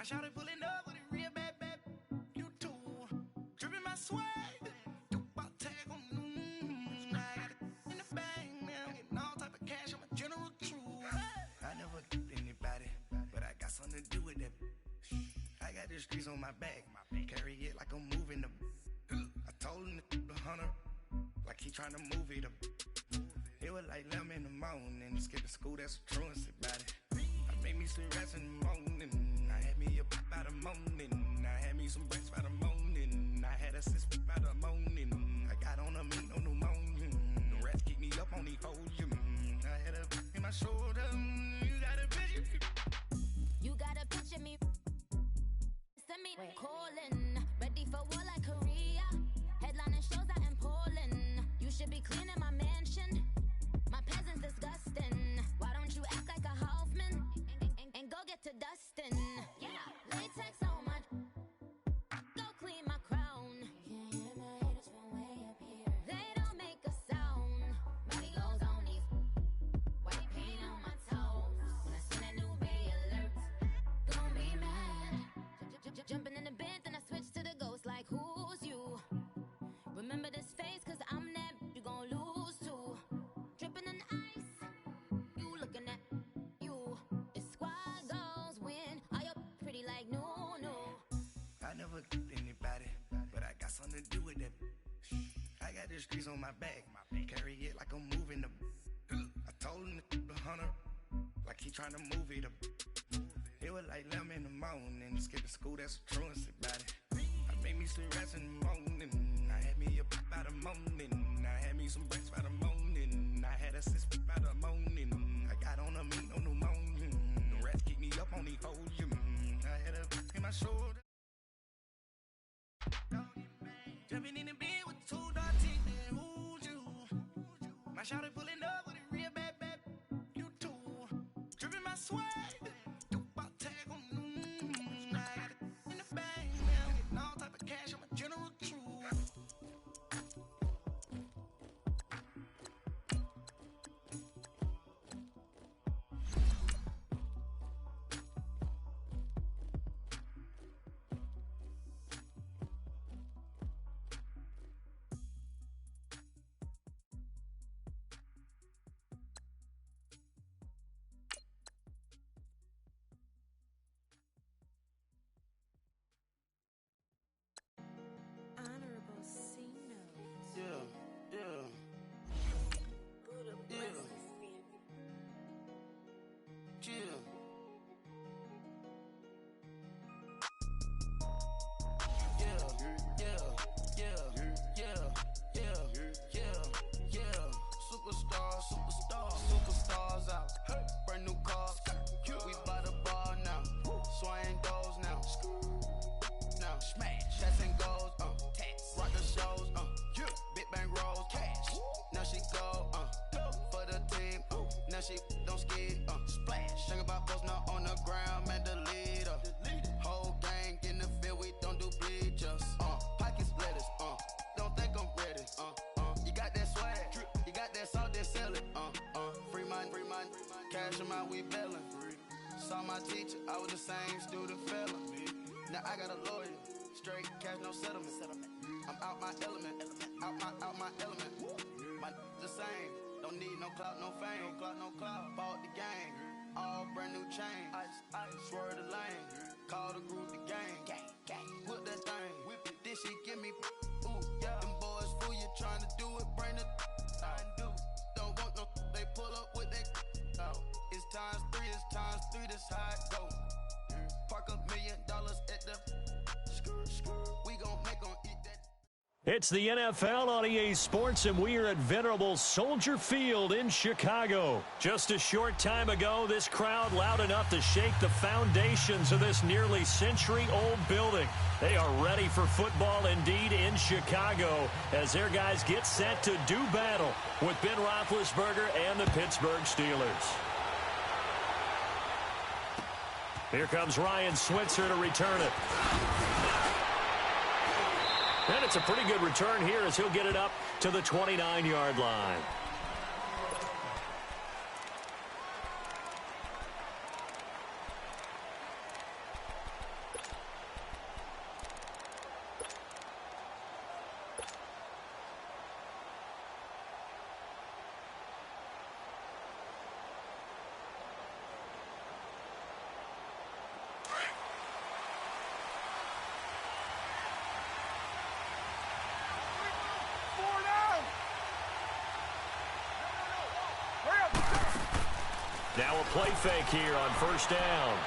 shawty pulling up with a real bad, you too. Dripping my swag, you about tag on I got it in the bag now, getting all type of cash on my general truth. I never did anybody, but I got something to do with that. I got the streets on my back, carry it like I'm moving the. I told him to 100, like he trying to move it up. It was like 11 in the morning, skipping school, that's the truancy about it. I made me some rats in the morning, I had me a pop by the morning, I had me some breaks by the morning, I had a sis by the morning, I got on a meat on the morning, the rats keep me up on the podium, I had a in my shoulder, you got a picture. You got a picture me, send me calling, ready for war like Korea, headlining shows out in Poland, you should be cleaning my mansion. My peasants disgusting. Why don't you act like a Hoffman and go get to dustin'? Yeah, latex on my. Go clean my crown. You can hear my haters from way up here. They don't make a sound. Money goes on these. White paint on my toes. When I see that new bay alert, gon' be mad. Jumping in the bed, then I switch to the ghost. Like who's you? Remember this face, 'cause I'm that you gon' lose to. Dripping in ice, you looking at you. It's squad goals win. Are you pretty like no? I never did anybody, but I got something to do with that. I got the streets on my back, carry it like I'm moving the. I told him to 100, like he trying to move it up. It was like 11 in the morning, skipping school, that's the truancy about it. I made me some rats in the morning, I had me a pop by the morning, I had me some breaks by the morning, I had a sis by the morning, I got on a meat on the morning, the rats keep me up on the podium, I had a in my shoulder. Jumping in the bed with two dark teeth, and who's you? My shawty pulling up with a real bad, you too. Dripping my swag, you about tag on I got it in the bag now, getting all type of cash on my general truth. Honorable C notes. Yeah. Buddha Yeah. bless this family. Chill. Superstars out. Brand new cars. We by the bar now. Swaying goals now. Now smash. Cats and goals. Rock the shows. Big bang rolls. Cash. Now she go. For the team. Now she don't ski. Splash. Think about posting up on the ground, man, the leader. Whole gang in the field, we don't do bleachers. Pockets lettuce. Don't think I'm ready. You got that swag. You got that salt, that sell it. Free mind. Cash them out, we bailin'. Saw my teacher, I was the same student fella. Now I got a lawyer. Straight cash, no settlement. I'm out my element. Out my element. My the same. Don't need no clout, no fame. No clout. Bought the game. All brand new chain. Ice. Swerve the lane. Call the group the gang. Whip that thing. Whip it. This shit give me. Ooh, yeah. Them boys fool you trying to do it. Bring it. I do. Don't want no. They pull up with that. Oh. It's times 3. This how it go. Park $1 million at the. We gon' make 'em eat that. It's the NFL on EA Sports, and we are at venerable Soldier Field in Chicago. Just a short time ago, this crowd loud enough to shake the foundations of this nearly century-old building. They are ready for football indeed in Chicago as their guys get set to do battle with Ben Roethlisberger and the Pittsburgh Steelers. Here comes Ryan Switzer to return it. And it's a pretty good return here as he'll get it up to the 29-yard line. Now a play fake here on first down.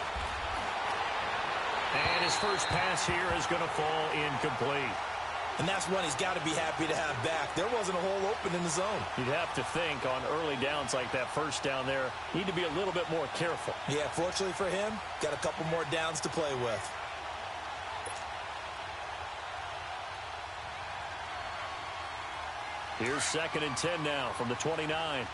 And his first pass here is going to fall incomplete. And that's one he's got to be happy to have back. There wasn't a hole open in the zone. You'd have to think on early downs like that first down there, need to be a little bit more careful. Yeah, fortunately for him, got a couple more downs to play with. Here's 2nd and 10 now from the 29.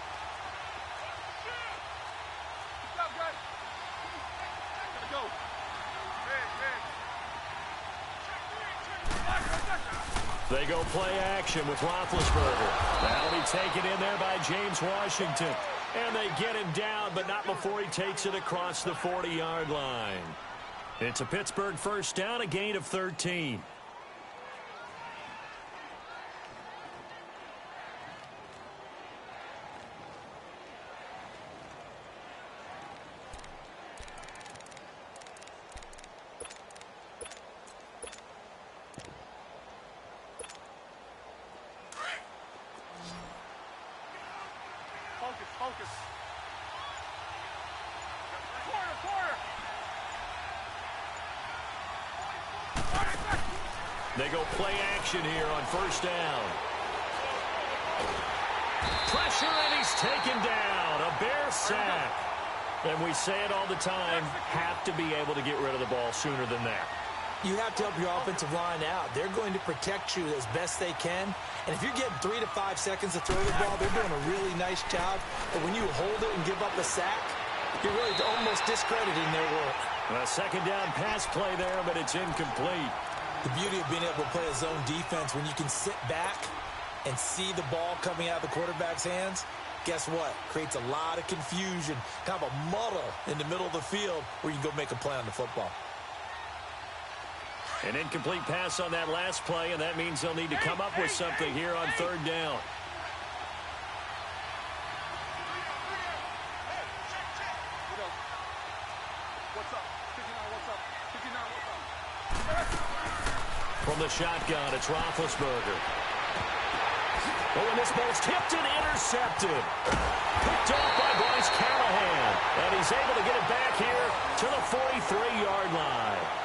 They go play action with Roethlisberger. That'll be taken in there by James Washington. And they get him down, but not before he takes it across the 40-yard line. It's a Pittsburgh first down, a gain of 13. Focus. They go play action here on first down. Pressure, and he's taken down. A Bear sack. And we say it all the time, have to be able to get rid of the ball sooner than that. You have to help your offensive line out. They're going to protect you as best they can. And if you're getting 3 to 5 seconds to throw the ball, they're doing a really nice job. But when you hold it and give up a sack, you're really almost discrediting their work. A second down pass play there, but it's incomplete. The beauty of being able to play a zone defense when you can sit back and see the ball coming out of the quarterback's hands, guess what? Creates a lot of confusion, kind of a muddle in the middle of the field where you can go make a play on the football. An incomplete pass on that last play, and that means they'll need to come up with something here on third down. From the shotgun, it's Roethlisberger. Oh, and this ball's tipped and intercepted. Picked off by Bryce Callahan. And he's able to get it back here to the 43-yard line.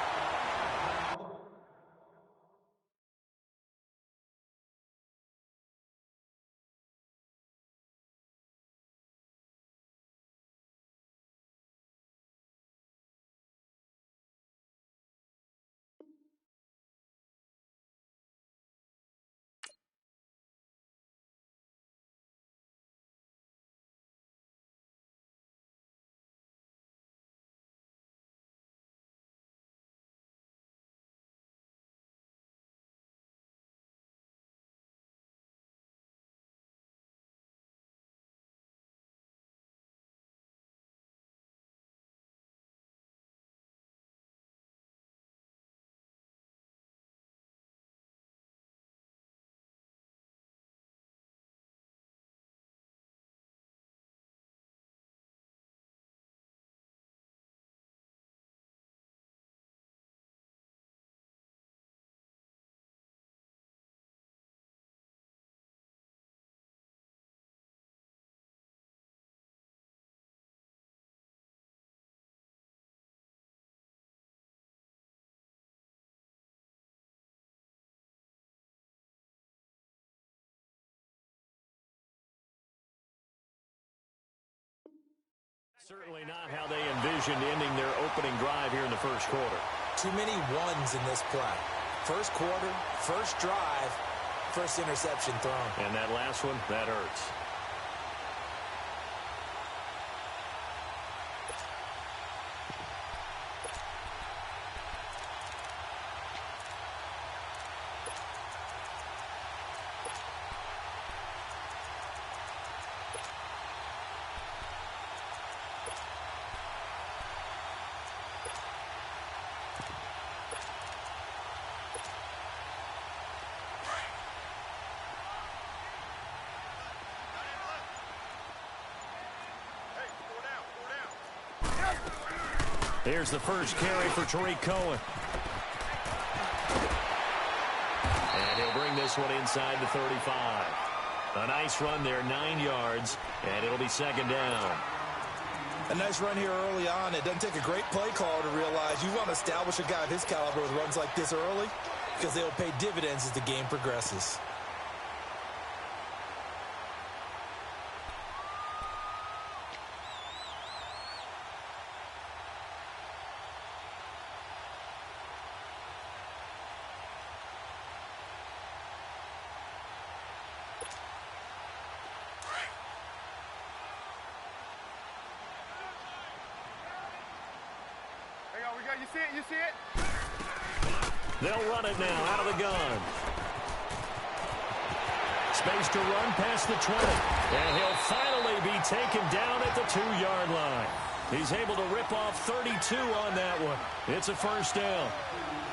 Certainly not how they envisioned ending their opening drive here in the first quarter. Too many ones in this play. First quarter, first drive, first interception thrown. And that last one, that hurts. Here's the first carry for Tariq Cohen. And he'll bring this one inside the 35. A nice run there, 9 yards, and it'll be second down. A nice run here early on. It doesn't take a great play caller to realize you want to establish a guy of his caliber with runs like this early because they'll pay dividends as the game progresses. You see it? You see it? They'll run it now out of the gun. Space to run past the 20. And he'll finally be taken down at the 2-yard line. He's able to rip off 32 on that one. It's a first down.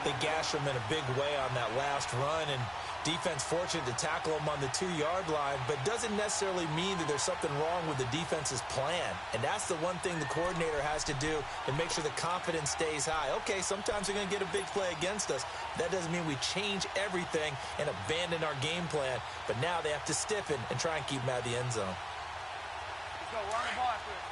They gashed him in a big way on that last run, and defense fortunate to tackle him on the 2-yard line, but doesn't necessarily mean that there's something wrong with the defense's plan. And that's the one thing the coordinator has to do to make sure the confidence stays high. Okay, sometimes they're going to get a big play against us. That doesn't mean we change everything and abandon our game plan, but now they have to stiffen and try and keep him out of the end zone. Let's go. We're on the ball after this.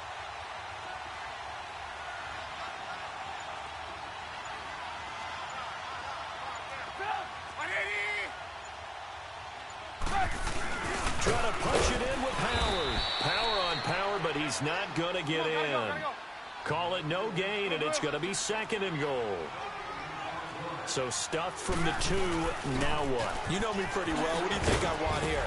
Trying to punch it in with power. Power on power, but he's not going to get in. Call it no gain, and it's going to be 2nd and goal. So stuffed from the 2, now what? You know me pretty well. What do you think I want here?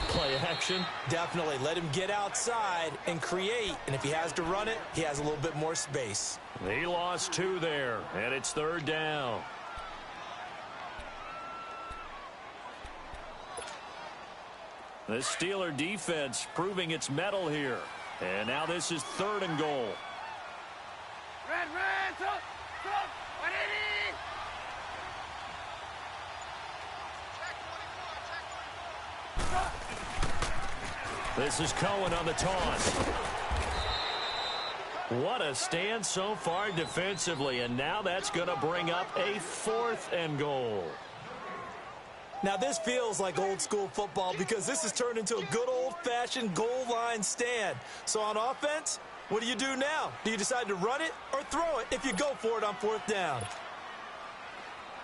Play action? Definitely. Let him get outside and create, and if he has to run it, he has a little bit more space. He lost 2 there, and it's 3rd down. The Steeler defense proving its mettle here. And now this is 3rd and goal. Red, stop, 180! This is Cohen on the toss. What a stand so far defensively, and now that's going to bring up a 4th and goal. Now, this feels like old-school football because this has turned into a good old-fashioned goal line stand. So on offense, what do you do now? Do you decide to run it or throw it if you go for it on 4th down?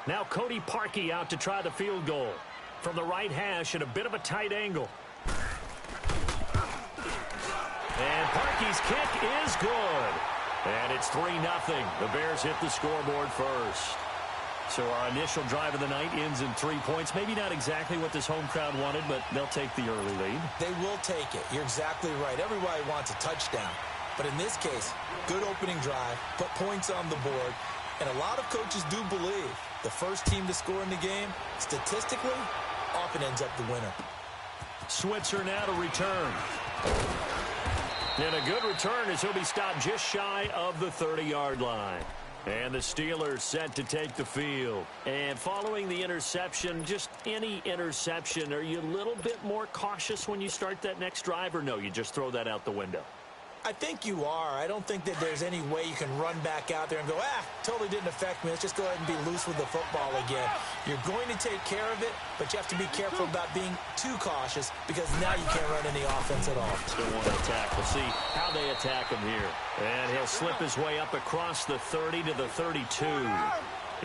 Now Cody Parkey out to try the field goal. From the right hash at a bit of a tight angle. And Parkey's kick is good. And it's 3-0. The Bears hit the scoreboard first. So our initial drive of the night ends in 3 points. Maybe not exactly what this home crowd wanted, but they'll take the early lead. They will take it. You're exactly right. Everybody wants a touchdown. But in this case, good opening drive, put points on the board, and a lot of coaches do believe the first team to score in the game, statistically, often ends up the winner. Switzer now to return. And a good return as he'll be stopped just shy of the 30-yard line. And the Steelers set to take the field. And following the interception, just any interception, are you a little bit more cautious when you start that next drive, or no, you just throw that out the window? I think you are. I don't think that there's any way you can run back out there and go, totally didn't affect me. Let's just go ahead and be loose with the football again. You're going to take care of it, but you have to be careful about being too cautious because now you can't run any offense at all. Still want to attack. We'll see how they attack him here. And he'll slip his way up across the 30 to the 32.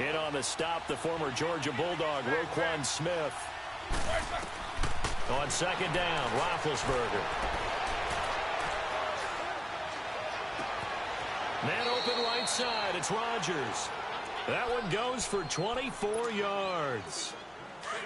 In on the stop, the former Georgia Bulldog, Roquan Smith. On 2nd down, Roethlisberger. Man open right side. It's Rodgers. That one goes for 24 yards.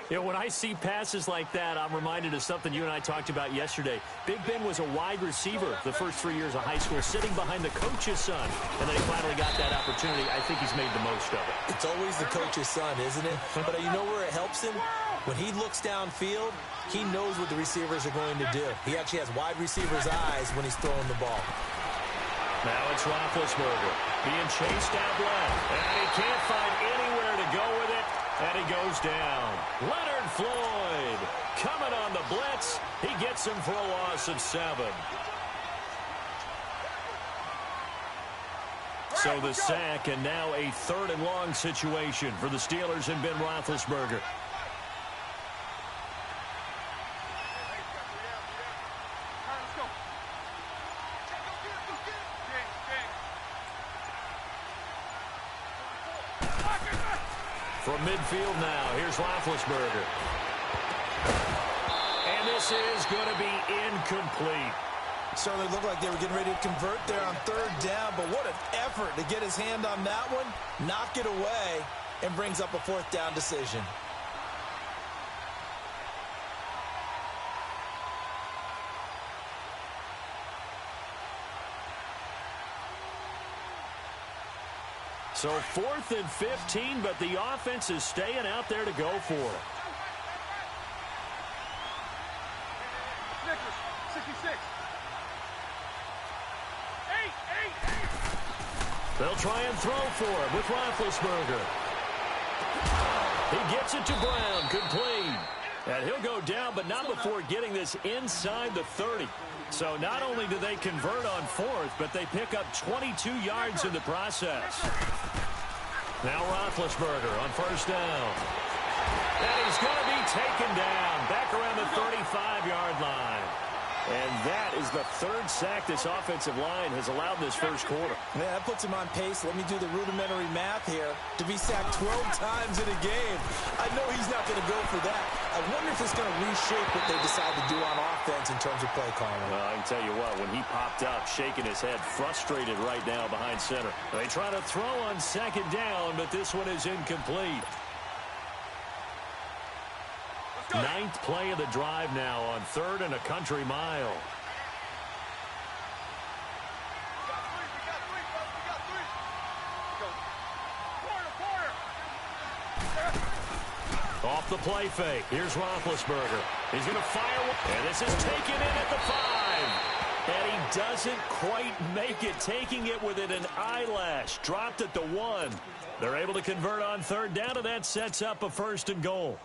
You know, when I see passes like that, I'm reminded of something you and I talked about yesterday. Big Ben was a wide receiver the first 3 years of high school, sitting behind the coach's son. And then he finally got that opportunity. I think he's made the most of it. It's always the coach's son, isn't it? But you know where it helps him? When he looks downfield, he knows what the receivers are going to do. He actually has wide receivers' eyes when he's throwing the ball. Now it's Roethlisberger being chased out left. And he can't find anywhere to go with it. And he goes down. Leonard Floyd coming on the blitz. He gets him for a loss of 7. So the sack, and now a 3rd and long situation for the Steelers and Ben Roethlisberger. From midfield now, here's Roethlisberger. And this is going to be incomplete. Certainly looked like they were getting ready to convert there on third down, but what an effort to get his hand on that one, knock it away, and brings up a fourth down decision. So 4th and 15, but the offense is staying out there to go for it. 66. They'll try and throw for it with Roethlisberger. He gets it to Brown, complete. And he'll go down, but not before getting this inside the 30. So not only do they convert on 4th, but they pick up 22 yards in the process. Now Roethlisberger on 1st down. And he's going to be taken down back around the 35-yard line. And that is the 3rd sack this offensive line has allowed this first quarter. Yeah, that puts him on pace. Let me do the rudimentary math here. To be sacked 12 times in a game, I know he's not going to go for that. I wonder if it's going to reshape what they decide to do on offense in terms of play calling. Well, I can tell you what, when he popped up, shaking his head, frustrated right now behind center. They try to throw on 2nd down, but this one is incomplete. 9th play of the drive now on 3rd and a country mile. Off the play fake. Here's Roethlisberger. He's going to fire. And this is taken in at the 5. And he doesn't quite make it, taking it within an eyelash. Dropped at the 1. They're able to convert on 3rd down, and that sets up a 1st and goal.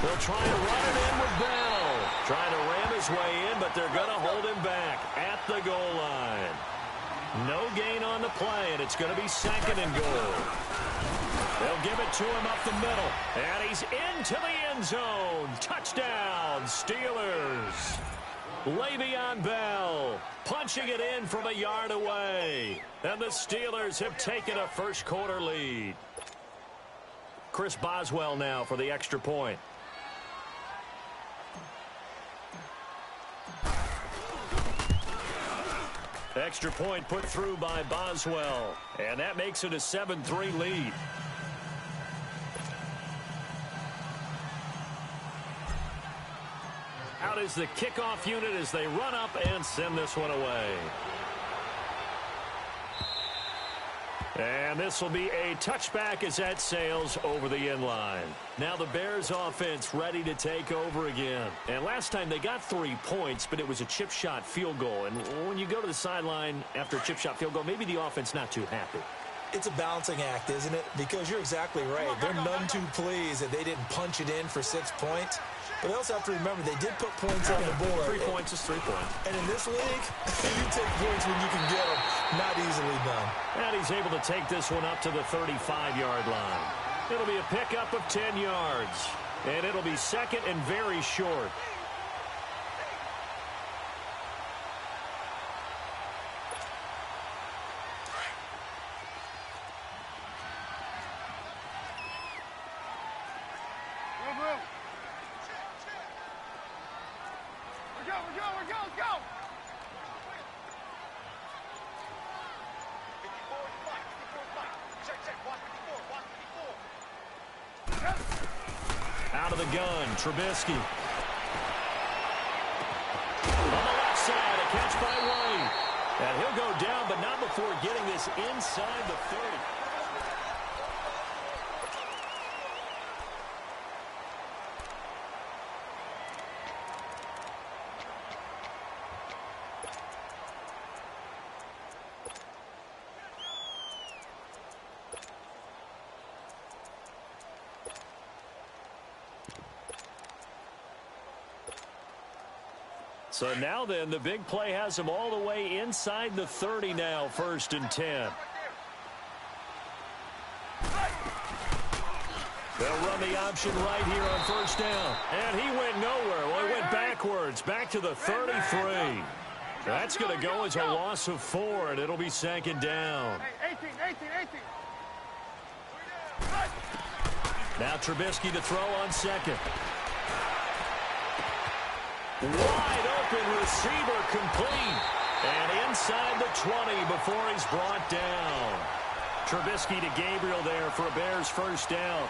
They'll try and run it in with Bell. Trying to ram his way in, but they're going to hold him back at the goal line. No gain on the play, and it's going to be 2nd and goal. They'll give it to him up the middle. And he's into the end zone. Touchdown, Steelers. Le'Veon Bell punching it in from a yard away. And the Steelers have taken a first quarter lead. Chris Boswell now for the extra point. Extra point put through by Boswell. And that makes it a 7-3 lead. Out is the kickoff unit as they run up and send this one away. And this will be a touchback as that sails over the end line. Now the Bears offense ready to take over again. And last time they got 3 points, but it was a chip shot field goal. And when you go to the sideline after a chip shot field goal, maybe the offense not too happy. It's a balancing act, isn't it? Because you're exactly right. They're none too pleased that they didn't punch it in for 6 points. But they also have to remember they did put points on the board. 3 points is 3 points. And in this league, you take points when you can get them. Not easily done. And he's able to take this one up to the 35-yard line. It'll be a pickup of 10 yards. And it'll be 2nd and very short. Out of the gun, Trubisky. On the left side, a catch by White. And he'll go down, but not before getting this inside the 30. So now then, the big play has them all the way inside the 30 now, 1st and 10. They'll run the option right here on 1st down. And he went nowhere. Well, he went backwards, back to the 33. That's going to go as a loss of 4, and it'll be 2nd down. 18. Now Trubisky to throw on 2nd. Wide open receiver complete. And inside the 20 before he's brought down. Trubisky to Gabriel there for a Bears 1st down.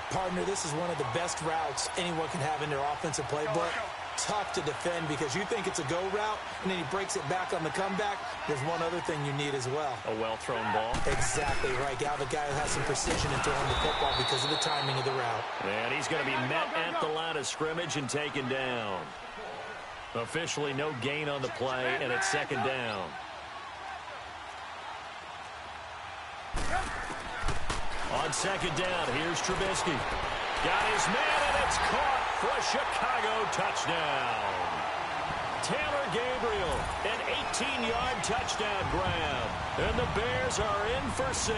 Partner, this is one of the best routes anyone can have in their offensive playbook. Tough to defend because you think it's a go route, and then he breaks it back on the comeback. There's one other thing you need as well. A well-thrown ball. Exactly right. You have a guy who has some precision in throwing the football because of the timing of the route. And he's going to be met at the line of scrimmage and taken down. Officially no gain on the play, and it's 2nd down. On 2nd down, here's Trubisky. Got his man, and it's caught for a Chicago touchdown. Taylor Gabriel, an 18-yard touchdown grab. And the Bears are in for 6.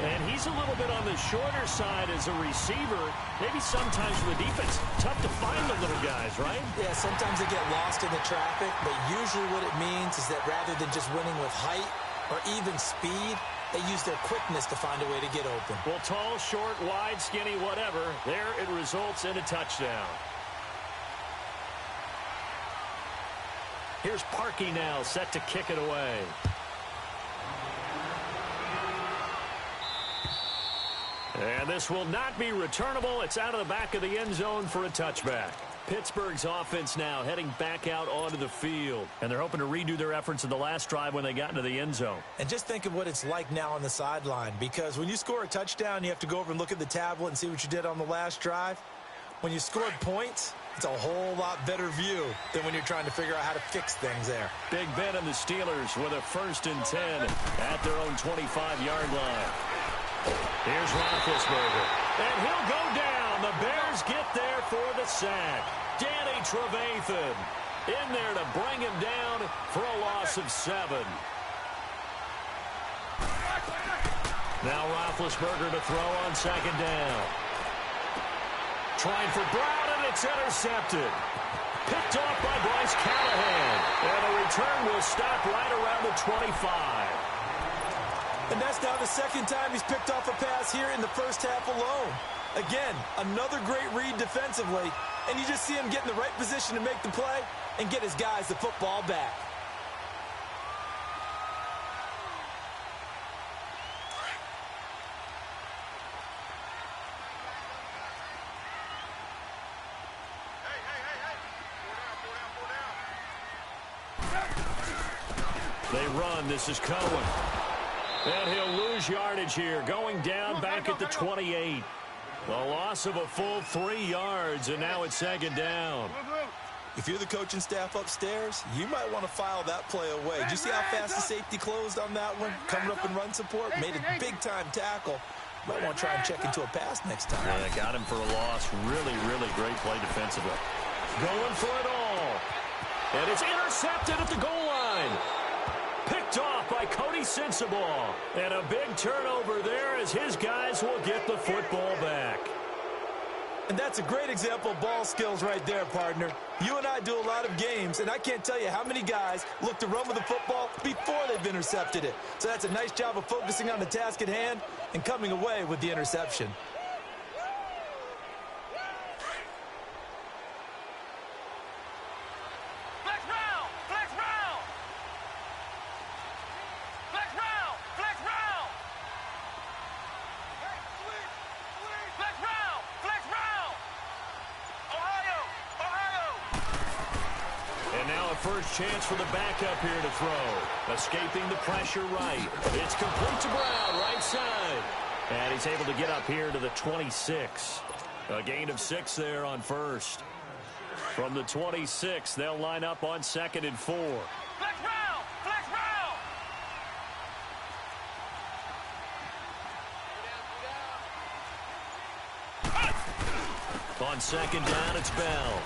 And he's a little bit on the shorter side as a receiver. Maybe sometimes for the defense, tough to find the little guys, right? Yeah, sometimes they get lost in the traffic, but usually what it means is that rather than just winning with height or even speed, they use their quickness to find a way to get open. Well, tall, short, wide, skinny, whatever, there it results in a touchdown. Here's Parkey now, set to kick it away. And this will not be returnable. It's out of the back of the end zone for a touchback. Pittsburgh's offense now heading back out onto the field. And they're hoping to redo their efforts in the last drive when they got into the end zone. And just think of what it's like now on the sideline, because when you score a touchdown, you have to go over and look at the tablet and see what you did on the last drive. When you scored points, it's a whole lot better view than when you're trying to figure out how to fix things there. Big Ben and the Steelers with a 1st and 10 at their own 25-yard line. Here's Roethlisberger, and he'll go down. The Bears get there for the sack. Danny Trevathan in there to bring him down for a loss of 7. Now Roethlisberger to throw on 2nd down. Trying for Brown, and it's intercepted. Picked off by Bryce Callahan. And the return will stop right around the 25. And that's now the 2nd time he's picked off a pass here in the first half alone. Again, another great read defensively, and you just see him get in the right position to make the play and get his guys the football back. They run. This is Cohen. And he'll lose yardage here, going down back at the 28. A loss of a full 3 yards, and now it's 2nd down. If you're the coaching staff upstairs, you might want to file that play away. Did you see how fast the safety closed on that one? Coming up in run support, made a big-time tackle. Might want to try and check into a pass next time. Yeah, they got him for a loss. Really, really great play defensively. Going for it all. And it's intercepted at the goal line. Picked off by Cody Sensabaugh. And a big turnover there as his guys will get the football back. And that's a great example of ball skills right there, partner. You and I do a lot of games, and I can't tell you how many guys look to run with the football before they've intercepted it. So that's a nice job of focusing on the task at hand and coming away with the interception. First chance for the backup here to throw. Escaping the pressure right. It's complete to Brown, right side. And he's able to get up here to the 26. A gain of 6 there on first. From the 26, they'll line up on 2nd and 4. Flex round! Flex round! On 2nd down, it's Bell.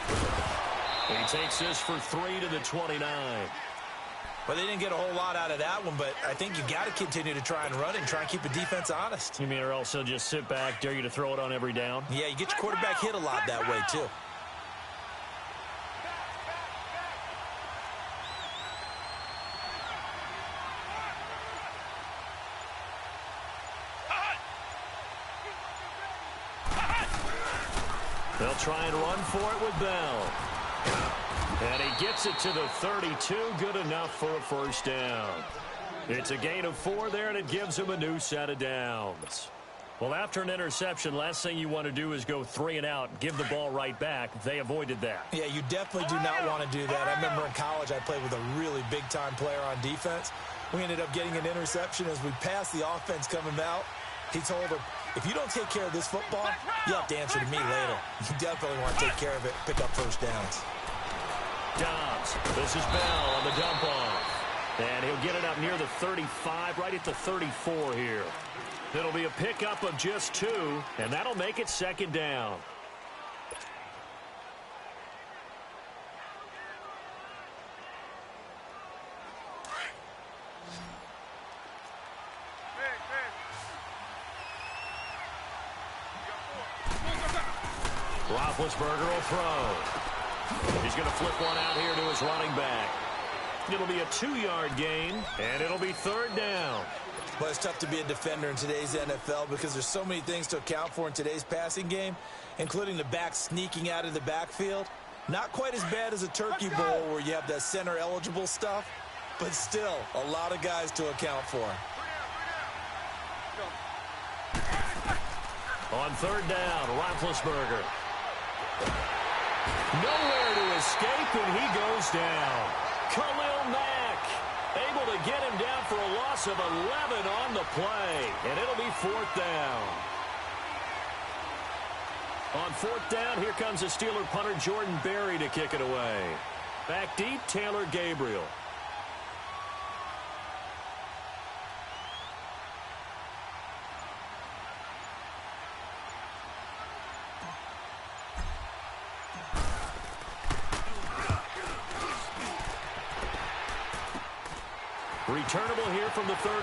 He takes this for 3 to the 29. Well, they didn't get a whole lot out of that one, but I think you got to continue to try and run it and try and keep the defense honest. You mean or also just sit back, dare you to throw it on every down? Yeah, you get your quarterback hit a lot that way, too. They'll try and run for it with Bell. And he gets it to the 32. Good enough for a first down. It's a gain of 4 there, and it gives him a new set of downs. Well, after an interception, last thing you want to do is go 3 and out, give the ball right back. They avoided that. Yeah, you definitely do not want to do that. I remember in college I played with a really big-time player on defense. We ended up getting an interception as we passed the offense coming out. He told him, if you don't take care of this football, you'll have to answer to me later. You definitely want to take care of it, pick up first downs. Dobbs. This is Bell on the dump off. And he'll get it up near the 35, right at the 34 here. It'll be a pickup of just 2, and that'll make it second down. Roethlisberger will throw. He's going to flip one out here to his running back. It'll be a 2-yard gain, and it'll be third down. Well, it's tough to be a defender in today's NFL because there's so many things to account for in today's passing game, including the back sneaking out of the backfield. Not quite as bad as a turkey bowl where you have that center-eligible stuff, but still a lot of guys to account for. On third down, Roethlisberger. Nowhere to escape, and he goes down. Khalil Mack able to get him down for a loss of 11 on the play, and it'll be fourth down. On fourth down, here comes the Steeler punter Jordan Berry to kick it away. Back deep, Taylor Gabriel. Returnable here from the 38.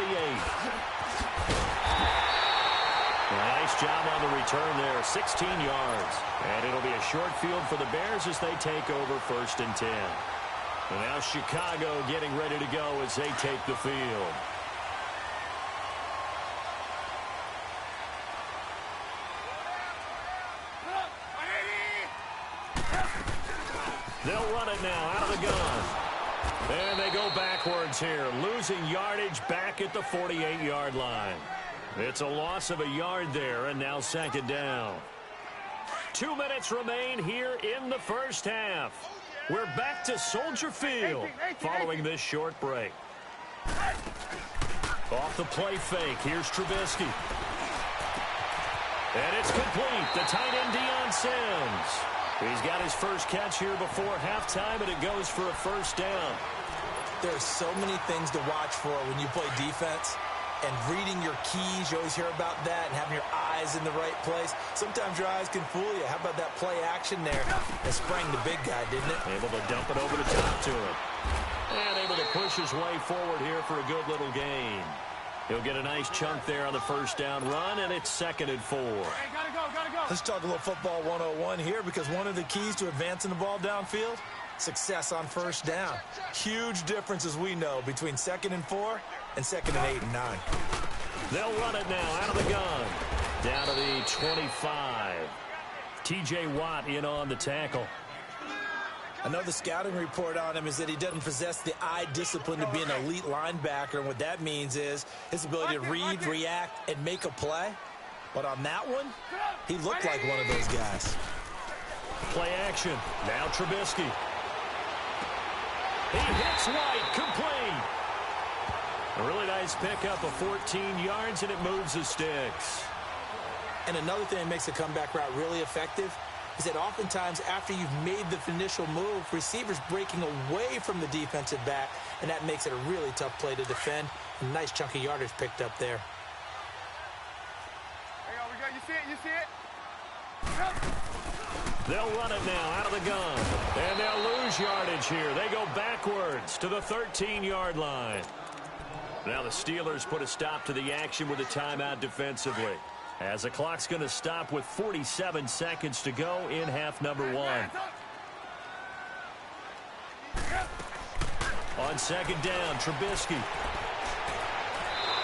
Nice job on the return there, 16 yards. And it'll be a short field for the Bears as they take over first and 10. And now Chicago getting ready to go as they take the field. They'll run it now out of the gun. And they go backwards here, losing yardage back at the 48-yard line. It's a loss of a yard there, and now second down. 2 minutes remain here in the first half. We're back to Soldier Field following this short break. Off the play fake, here's Trubisky. And it's complete. The tight end, Deion Sims. He's got his first catch here before halftime, and it goes for a first down. There are so many things to watch for when you play defense. And reading your keys, you always hear about that, and having your eyes in the right place. Sometimes your eyes can fool you. How about that play action there? It sprang the big guy, didn't it? Able to dump it over the top to him. And able to push his way forward here for a good little gain. He'll get a nice chunk there on the first down run, and it's second and 4. Hey, gotta go. Let's talk a little football 101 here, because one of the keys to advancing the ball downfield, success on first down. Huge difference, as we know, between 2nd and 4 and 2nd and 8 and 9. They'll run it now out of the gun. Down to the 25. T.J. Watt in on the tackle. I know the scouting report on him is that he doesn't possess the eye discipline to be an elite linebacker, and what that means is his ability to read, react, and make a play. But on that one, he looked like one of those guys. Play action. Now Trubisky. He hits White, complete. A really nice pickup of 14 yards, and it moves the sticks. And another thing that makes the comeback route really effective is that oftentimes after you've made the initial move, receivers breaking away from the defensive back, and that makes it a really tough play to defend. A nice chunk of yardage picked up there. Hang on, you see it? They'll run it now out of the gun. And they'll lose yardage here. They go backwards to the 13-yard line. Now the Steelers put a stop to the action with a timeout defensively, as the clock's going to stop with 47 seconds to go in half number 1. On second down, Trubisky.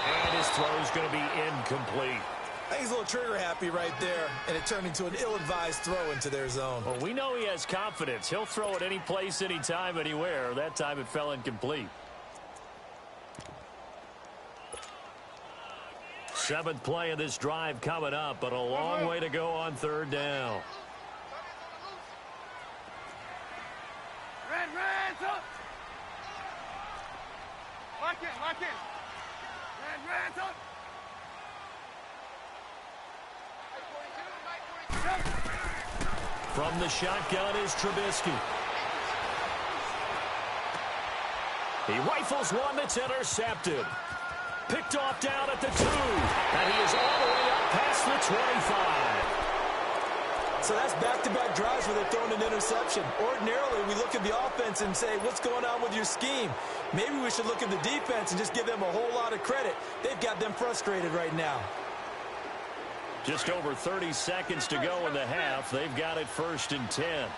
And his throw's going to be incomplete. I think he's a little trigger happy right there, and it turned into an ill-advised throw into their zone. Well, we know he has confidence. He'll throw it any place, anytime, anywhere. That time it fell incomplete. 7th play of this drive coming up, but a long way to go on third down. Lock in. From the shotgun is Trubisky. He rifles one that's intercepted. Picked off down at the 2. And he is all the way up past the 25. So that's back-to-back drives where they're throwing an interception. Ordinarily, we look at the offense and say, what's going on with your scheme? Maybe we should look at the defense and just give them a whole lot of credit. They've got them frustrated right now. Just over 30 seconds to go in the half. They've got it 1st and 10.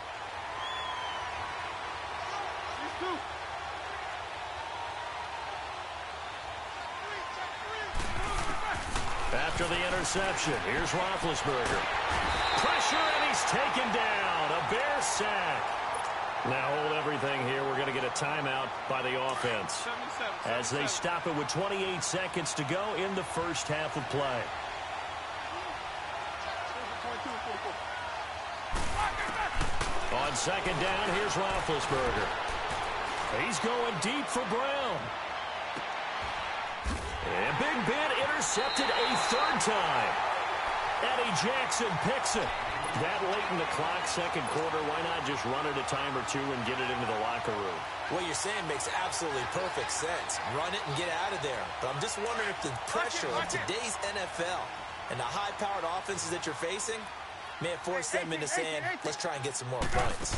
After the interception, here's Roethlisberger. Pressure, and he's taken down. A Bear sack. Now hold everything here. We're going to get a timeout by the offense as they stop it with 28 seconds to go in the first half of play. On second down, here's Roethlisberger. He's going deep for Brown. And Big Ben intercepted a 3rd time. Eddie Jackson picks it. That late in the clock, second quarter, why not just run it a time or two and get it into the locker room? What you're saying makes absolutely perfect sense. Run it and get out of there. But I'm just wondering if the pressure of today's NFL and the high-powered offenses that you're facing may have forced them into saying, let's try and get some more points.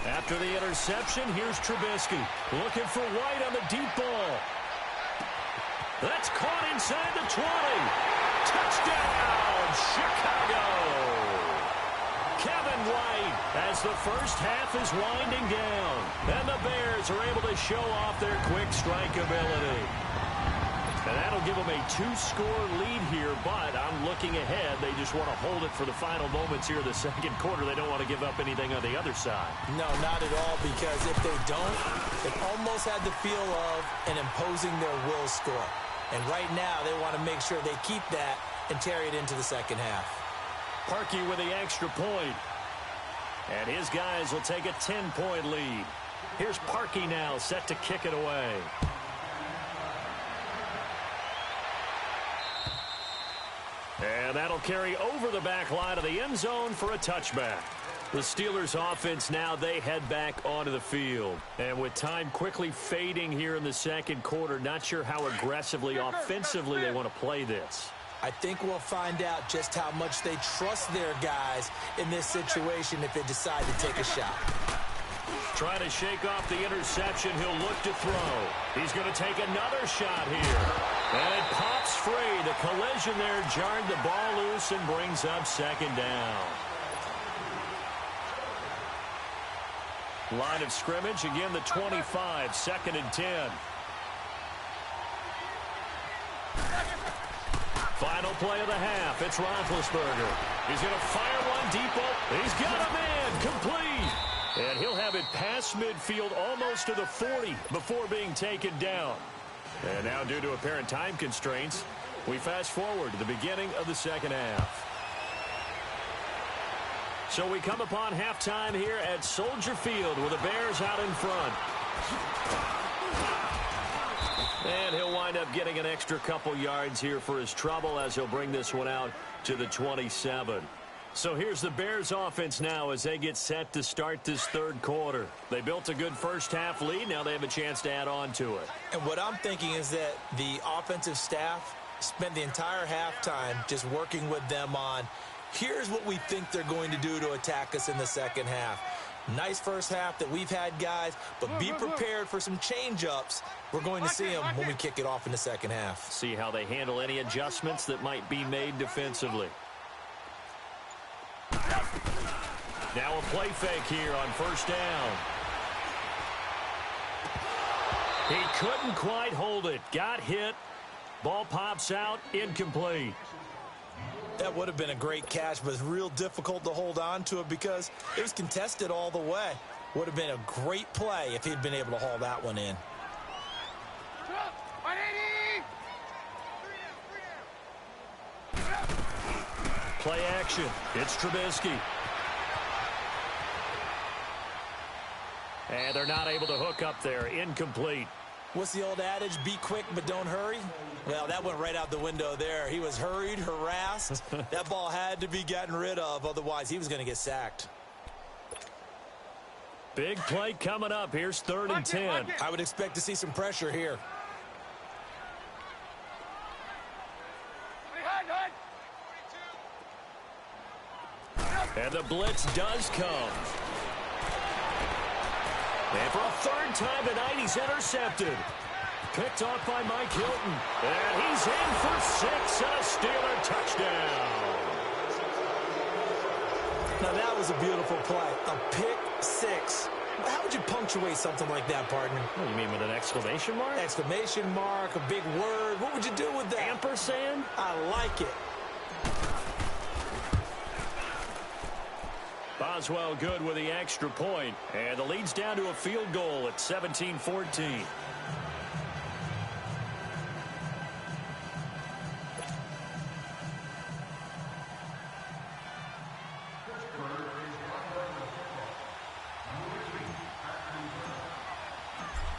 After the interception, here's Trubisky. Looking for White on the deep ball. That's caught inside the 20. Touchdown, Chicago. Kevin White as the first half is winding down. And the Bears are able to show off their quick strike ability. And that'll give them a 2-score lead here, but I'm looking ahead. They just want to hold it for the final moments here in the second quarter. They don't want to give up anything on the other side. No, not at all, because if they don't, it almost had the feel of an imposing their will score. And right now, they want to make sure they keep that and carry it into the second half. Parkey with the extra point. And his guys will take a 10-point lead. Here's Parkey now, set to kick it away. And that'll carry over the back line of the end zone for a touchback. The Steelers offense now, they head back onto the field. And with time quickly fading here in the second quarter, not sure how aggressively, offensively they want to play this. I think we'll find out just how much they trust their guys in this situation if they decide to take a shot. Trying to shake off the interception. He'll look to throw. He's going to take another shot here. And it pops free. The collision there jarred the ball loose and brings up second down. Line of scrimmage, again the 25, 2nd and 10. Final play of the half, it's Roethlisberger. He's going to fire one deep. He's got a man, complete. And he'll have it past midfield almost to the 40 before being taken down. And now due to apparent time constraints, we fast forward to the beginning of the second half. So we come upon halftime here at Soldier Field with the Bears out in front. And he'll wind up getting an extra couple yards here for his trouble as he'll bring this one out to the 27. So here's the Bears offense now as they get set to start this third quarter. They built a good first half lead. Now they have a chance to add on to it. And what I'm thinking is that the offensive staff spent the entire halftime just working with them on Here's what we think they're going to do to attack us in the second half. Nice first half that we've had, guys, but be prepared for some change-ups. We're going to see them when we kick it off in the second half. See how they handle any adjustments that might be made defensively. Now a play fake here on first down. He couldn't quite hold it. Got hit. Ball pops out. Incomplete. That would have been a great catch, but it's real difficult to hold on to it because it was contested all the way. Would have been a great play if he'd been able to haul that one in. Play action. It's Trubisky. And they're not able to hook up there. Incomplete. What's the old adage? Be quick, but don't hurry? Well, that went right out the window there. He was hurried, harassed. That ball had to be gotten rid of. Otherwise, he was going to get sacked. Big play coming up. Here's 3rd and 10. I would expect to see some pressure here. And the blitz does come. And for a 3rd time tonight, he's intercepted. Picked off by Mike Hilton. And he's in for 6 and a Steeler touchdown. Now, that was a beautiful play. A pick 6. How would you punctuate something like that, partner? What do you mean, with an exclamation mark? Exclamation mark, a big word. What would you do with that? Ampersand? I like it. Boswell good with the extra point. And the lead's down to a field goal at 17-14.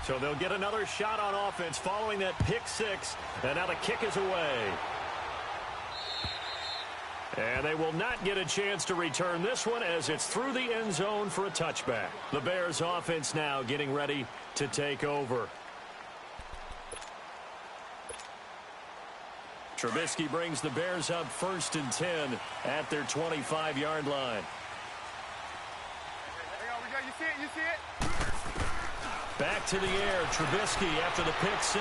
So they'll get another shot on offense following that pick 6. And now the kick is away. And they will not get a chance to return this one as it's through the end zone for a touchback. The Bears offense now getting ready to take over. Trubisky brings the Bears up 1st and 10 at their 25-yard line. You see it? You see it? Back to the air, Trubisky after the pick 6.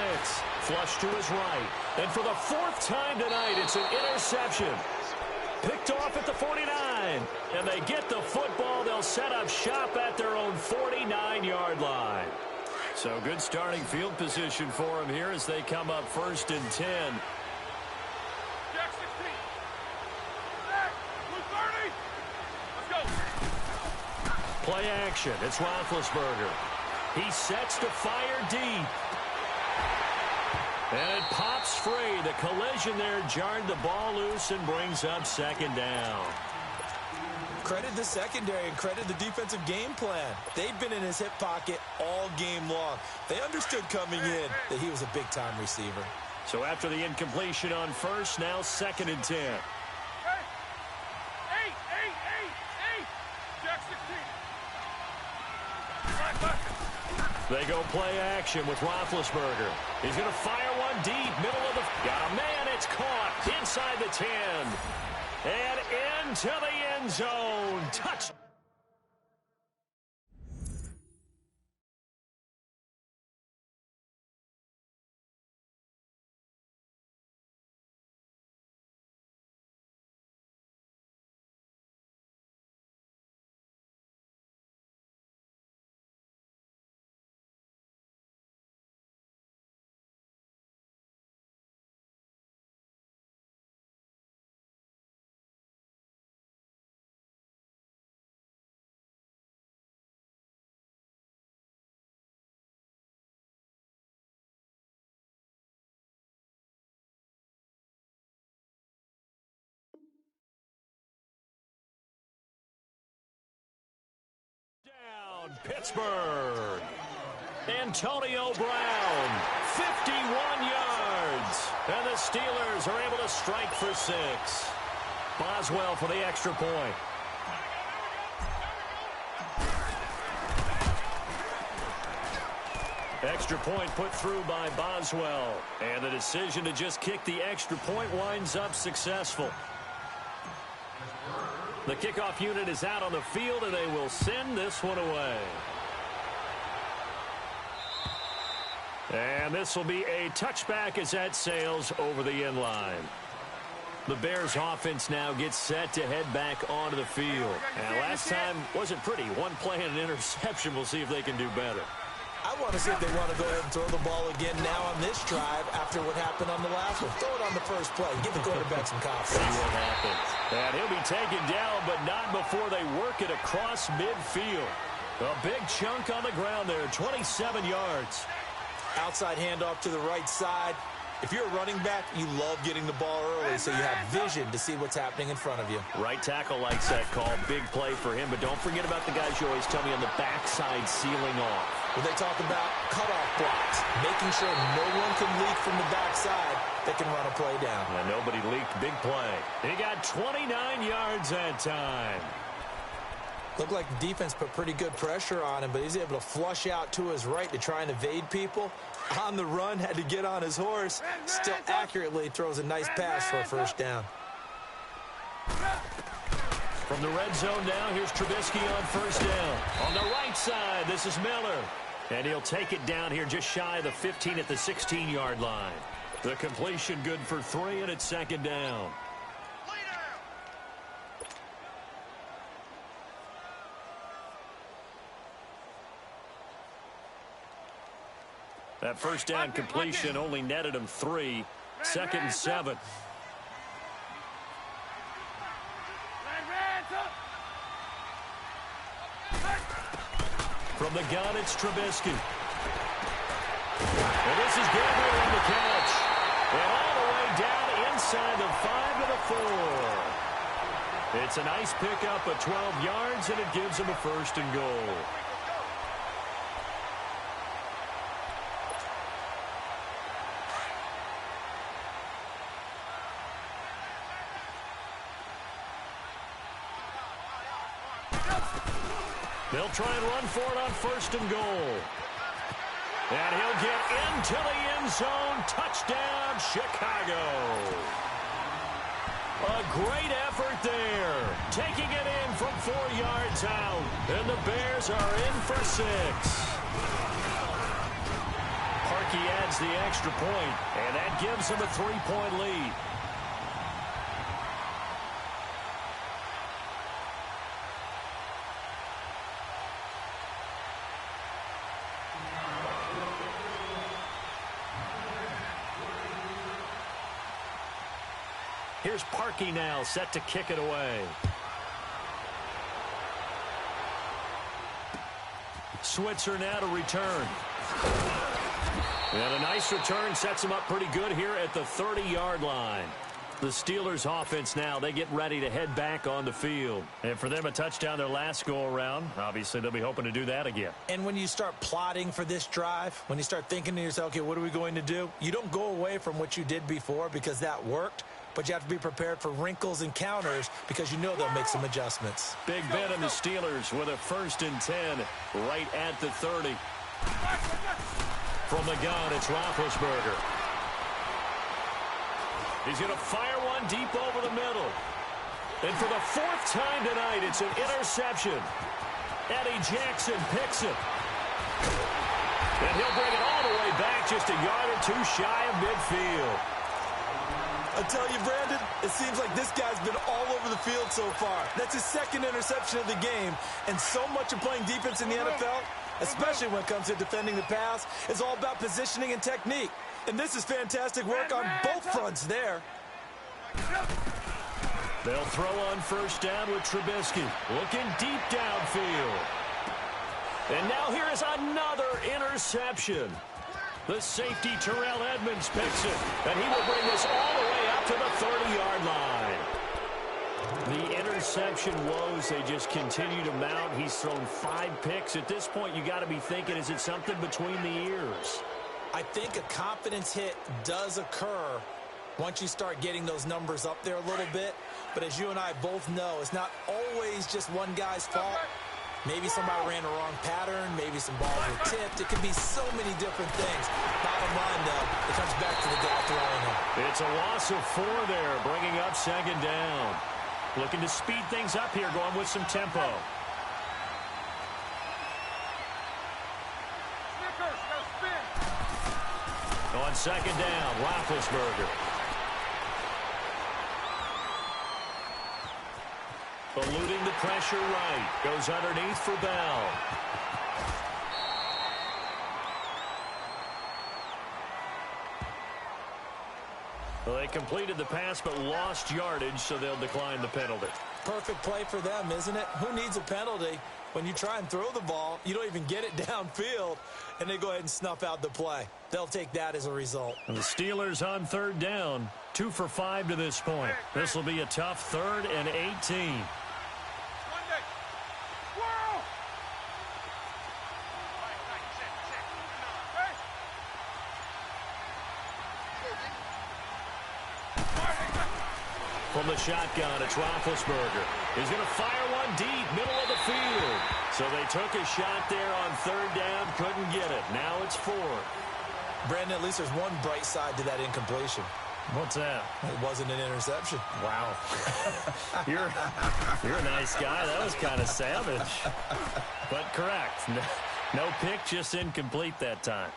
Flush to his right. And for the 4th time tonight, it's an interception. Picked off at the 49. And they get the football. They'll set up shop at their own 49-yard line. So good starting field position for them here as they come up 1st and 10. Jack 16. Jack, blue 30. Let's go. Play action. It's Roethlisberger. He sets to fire deep. And it pops free. The collision there jarred the ball loose and brings up 2nd down. Credit the secondary and credit the defensive game plan. They've been in his hip pocket all game long. They understood coming in that he was a big-time receiver. So after the incompletion on 1st, now 2nd and 10. Eight. Jack 16. They go play action with Roethlisberger. He's going to fire one deep, middle of the... Got a man, it's caught inside the 10. And into the end zone. Touch. Pittsburgh. Antonio Brown, 51 yards. And the Steelers are able to strike for 6. Boswell for the extra point. Extra point put through by Boswell. And the decision to just kick the extra point winds up successful. The kickoff unit is out on the field, and they will send this one away. And this will be a touchback as that sails over the end line. The Bears offense now gets set to head back onto the field. And last time wasn't pretty. One play and an interception. We'll see if they can do better. I want to see if they want to go ahead and throw the ball again now on this drive after what happened on the last one. Throw it on the first play. Give the quarterback some confidence. See what happens. And he'll be taken down, but not before they work it across midfield. A big chunk on the ground there, 27 yards. Outside handoff to the right side. If you're a running back, you love getting the ball early so you have vision to see what's happening in front of you. Right tackle likes that call. Big play for him, but don't forget about the guys you always tell me on the backside sealing off. When they talk about cutoff blocks, making sure no one can leak from the backside, they can run a play down. And nobody leaked. Big play. He got 29 yards that time. Looked like the defense put pretty good pressure on him, but he's able to flush out to his right to try and evade people. On the run, had to get on his horse. Still accurately throws a nice pass for a first down. From the red zone now, here's Trubisky on first down. On the right side, this is Miller. And he'll take it down here just shy of the 15 at the 16-yard line. The completion good for 3, and it's second down. That first down completion only netted him 3. Second and 7. From the gun, it's Trubisky. And this is Gabriel on the catch. And all the way down inside the 5 to the 4. It's a nice pickup of 12 yards, and it gives him a first and goal. They'll try and run for it on first and goal. And he'll get into the end zone. Touchdown, Chicago. A great effort there. Taking it in from 4 yards out. And the Bears are in for 6. Parkey adds the extra point, and that gives him a 3-point lead. Here's Parkey now, set to kick it away. Switzer now to return. And a nice return sets him up pretty good here at the 30-yard line. The Steelers offense now, they get ready to head back on the field. And for them, a touchdown their last go-around. Obviously, they'll be hoping to do that again. And when you start plotting for this drive, when you start thinking to yourself, okay, what are we going to do? You don't go away from what you did before because that worked. But you have to be prepared for wrinkles and counters because you know they'll make some adjustments. Big Ben and the Steelers with a 1st and 10 right at the 30. From the gun, it's Roethlisberger. He's going to fire one deep over the middle. And for the 4th time tonight, it's an interception. Eddie Jackson picks it. And he'll bring it all the way back just a yard or 2 shy of midfield. I tell you, Brandon, it seems like this guy's been all over the field so far. That's his 2nd interception of the game. And so much of playing defense in the NFL, especially when it comes to defending the pass, is all about positioning and technique. And this is fantastic work on both fronts there. They'll throw on first down with Trubisky. Looking deep downfield. And now here is another interception. The safety, Terrell Edmonds, picks it. And he will bring this all the way up to the 30-yard line. The interception woes, they just continue to mount. He's thrown 5 picks. At this point, you got to be thinking, is it something between the ears? I think a confidence hit does occur once you start getting those numbers up there a little bit. But as you and I both know, it's not always just one guy's fault. Maybe somebody ran the wrong pattern. Maybe some balls were tipped. It could be so many different things. Bottom line, though, it comes back to the guy throwing them. It's a loss of 4 there, bringing up second down. Looking to speed things up here, going with some tempo. On second down, Roethlisberger. Eluding the pressure right. Goes underneath for Bell. Well, they completed the pass but lost yardage, so they'll decline the penalty. Perfect play for them, isn't it? Who needs a penalty? When you try and throw the ball, you don't even get it downfield, and they go ahead and snuff out the play. They'll take that as a result. And the Steelers on third down, 2 for 5 to this point. This will be a tough 3rd and 18. From the shotgun, it's Roethlisberger. He's going to fire one deep, middle of the field. So they took a shot there on third down, couldn't get it. Now it's 4. Brandon, at least there's one bright side to that incompletion. What's that? It wasn't an interception. Wow. You're a nice guy. That was kind of savage. But correct. No pick, just incomplete that time.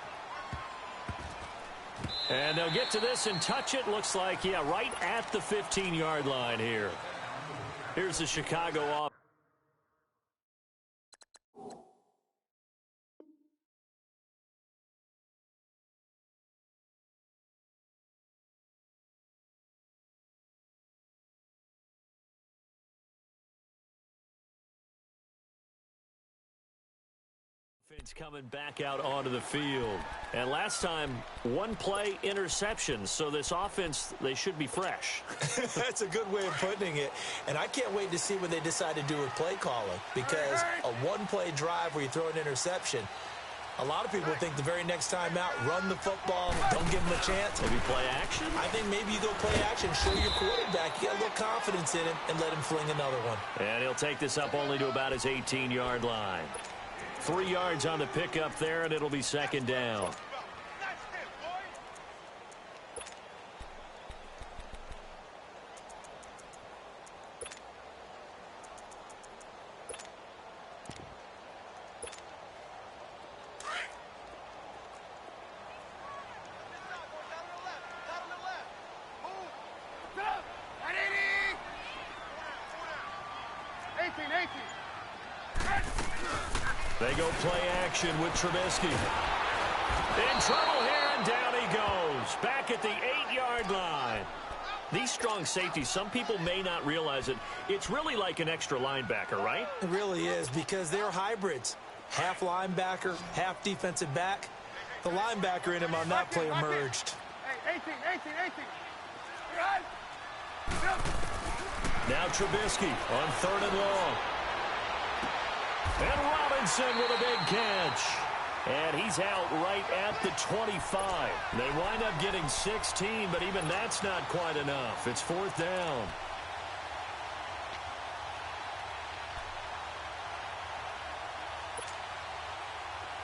And they'll get to this and touch it. Looks like, yeah, right at the 15-yard line here. Here's the Chicago offense. Coming back out onto the field. And last time, one play interception. So this offense, they should be fresh. That's a good way of putting it. And I can't wait to see what they decide to do with play calling. Because a one-play drive where you throw an interception, a lot of people think the very next time out, run the football, don't give them a chance. Maybe play action? I think maybe you go play action, show your quarterback. You got a little confidence in him, and let him fling another one. And he'll take this up only to about his 18-yard line. 3 yards on the pickup there, and it'll be second down. They go play action with Trubisky. In trouble here, and down he goes. Back at the 8-yard line. These strong safeties, some people may not realize it. It's really like an extra linebacker, right? It really is, because they're hybrids. Half linebacker, half defensive back. The linebacker in him on that play emerged. Hey, 18. Now Trubisky on 3rd and long. And Robinson with a big catch. And he's out right at the 25. They wind up getting 16, but even that's not quite enough. It's 4th down.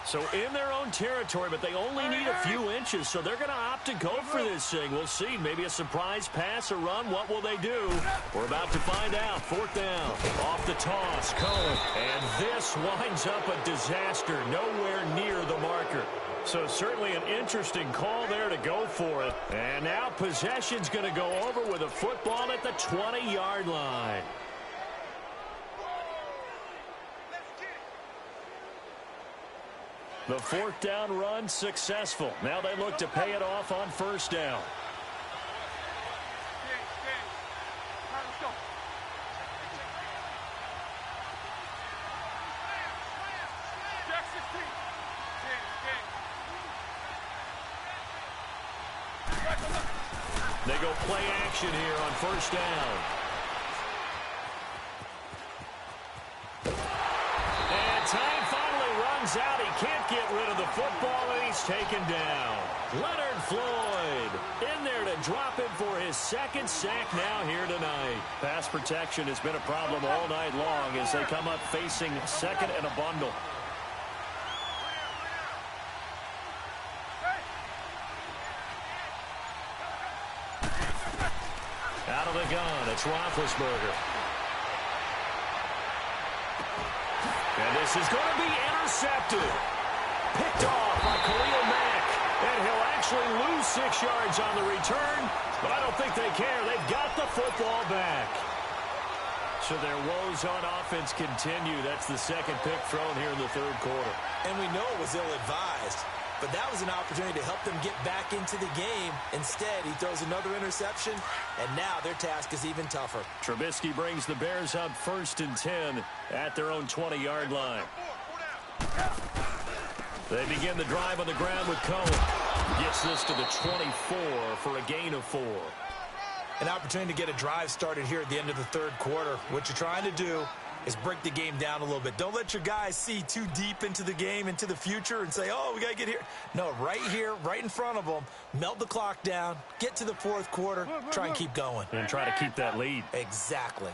So in their own territory, but they only need a few inches, so they're going to opt to go for this thing. We'll see. Maybe a surprise pass or run. What will they do? We're about to find out. 4th down. Off the toss, Cohen. And this winds up a disaster. Nowhere near the marker. So certainly an interesting call there to go for it. And now possession's going to go over with a football at the 20-yard line. The 4th down run successful. Now they look to pay it off on 1st down. They go play action here on 1st down. And time finally runs out. He can't get rid of the football, and he's taken down. Leonard Floyd in there to drop him for his 2nd sack now here tonight. Pass protection has been a problem all night long as they come up facing 2nd and a bundle. Out of the gun, it's Roethlisberger. This is going to be intercepted. Picked off by Khalil Mack. And he'll actually lose 6 yards on the return, but I don't think they care. They've got the football back. So their woes on offense continue. That's the second pick thrown here in the third quarter. And we know it was ill-advised, but that was an opportunity to help them get back into the game. Instead, he throws another interception, and now their task is even tougher. Trubisky brings the Bears up 1st and 10 at their own 20-yard line. They begin the drive on the ground with Cohen. Gets this to the 24 for a gain of 4. An opportunity to get a drive started here at the end of the third quarter. What you're trying to do is break the game down a little bit. Don't let your guys see too deep into the game, into the future, and say, oh, we got to get here. No, right here, right in front of them, melt the clock down, get to the fourth quarter, try and keep going. And try to keep that lead. Exactly.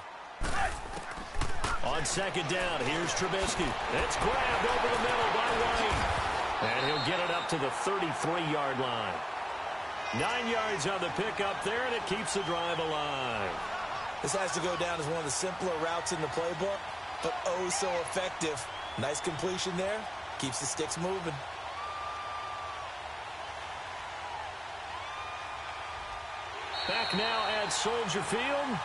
On second down, here's Trubisky. It's grabbed over the middle by White. And he'll get it up to the 33-yard line. 9 yards on the pickup there, and it keeps the drive alive. This has to go down as one of the simpler routes in the playbook, but oh so effective. Nice completion there. Keeps the sticks moving. Back now at Soldier Field.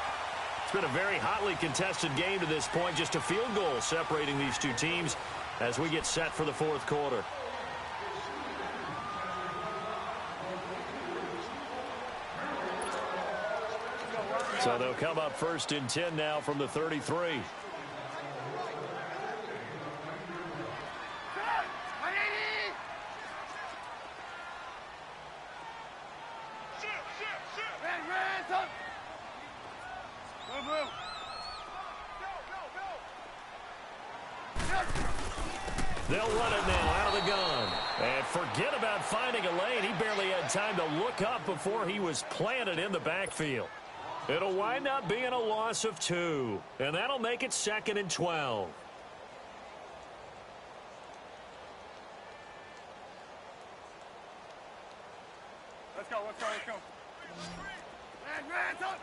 It's been a very hotly contested game to this point. Just a field goal separating these two teams as we get set for the fourth quarter. So they'll come up 1st and 10 now from the 33. They'll run it now out of the gun. And forget about finding a lane. He barely had time to look up before he was planted in the backfield. It'll wind up being a loss of 2. And that'll make it 2nd and 12. Let's go. Hands up.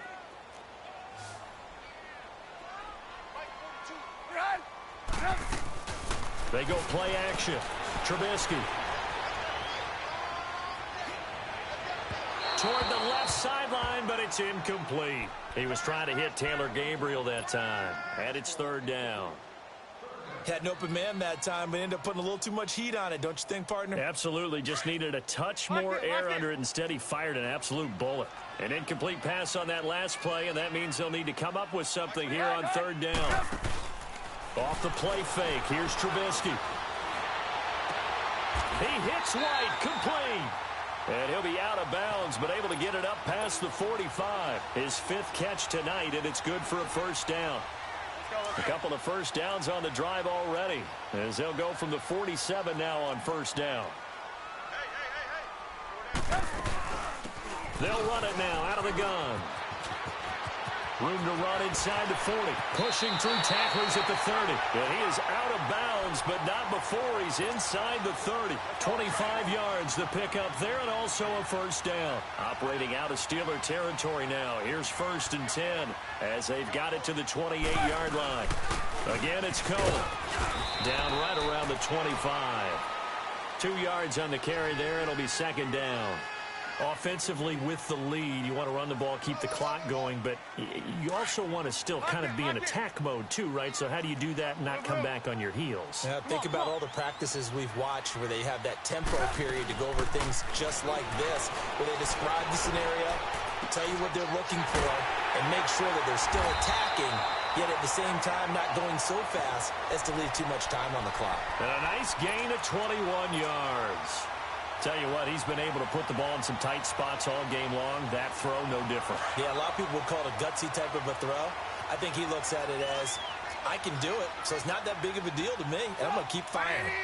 They go play action. Trubisky. Toward the left sideline, but it's incomplete. He was trying to hit Taylor Gabriel that time. And it's 3rd down. Had an open man that time, but ended up putting a little too much heat on it, don't you think, partner? Absolutely. Just needed a touch more air under it. Instead, he fired an absolute bullet. An incomplete pass on that last play, and that means they'll need to come up with something here on 3rd down. Off the play fake. Here's Trubisky. He hits White. Complete. And he'll be out of bounds, but able to get it up past the 45. His 5th catch tonight, and it's good for a 1st down. A couple of 1st downs on the drive already, as they'll go from the 47 now on 1st down. They'll run it now out of the gun. Room to run inside the 40. Pushing through tacklers at the 30. And he is out of bounds, but not before he's inside the 30. 25 yards the pickup there, and also a 1st down. Operating out of Steeler territory now. Here's 1st and 10 as they've got it to the 28-yard line. Again, it's Cole. Down right around the 25. 2 yards on the carry there. It'll be 2nd down. Offensively with the lead, you want to run the ball, keep the clock going, but you also want to still kind of be in attack mode too, right? So how do you do that and not come back on your heels? Yeah, think about all the practices we've watched where they have that tempo period to go over things just like this, where they describe the scenario, tell you what they're looking for, and make sure that they're still attacking, yet at the same time not going so fast as to leave too much time on the clock. And a nice gain of 21 yards. Tell you what, he's been able to put the ball in some tight spots all game long. That throw, no different. Yeah, a lot of people would call it a gutsy type of a throw. I think he looks at it as, I can do it, so it's not that big of a deal to me, and I'm going to keep firing.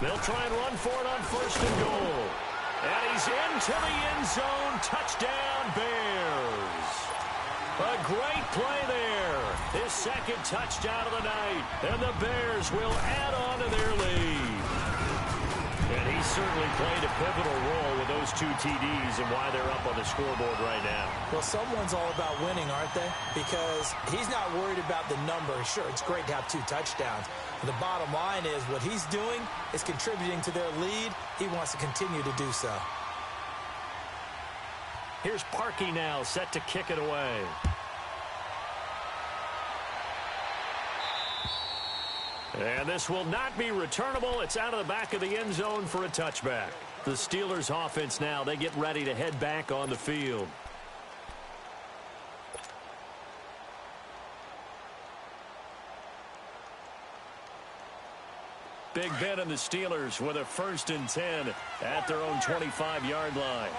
They'll try and run for it on 1st and goal. And he's into the end zone. Touchdown, Bears. A great play there. His 2nd touchdown of the night. And the Bears will add on to their lead. And he He certainly played a pivotal role with those 2 TDs and why they're up on the scoreboard right now. Well, someone's all about winning, aren't they? Because he's not worried about the number. Sure, it's great to have 2 touchdowns. But the bottom line is what he's doing is contributing to their lead. He wants to continue to do so. Here's Parkey now, set to kick it away. And this will not be returnable. It's out of the back of the end zone for a touchback. The Steelers offense now, they get ready to head back on the field. Big Ben and the Steelers with a 1st and 10 at their own 25-yard line.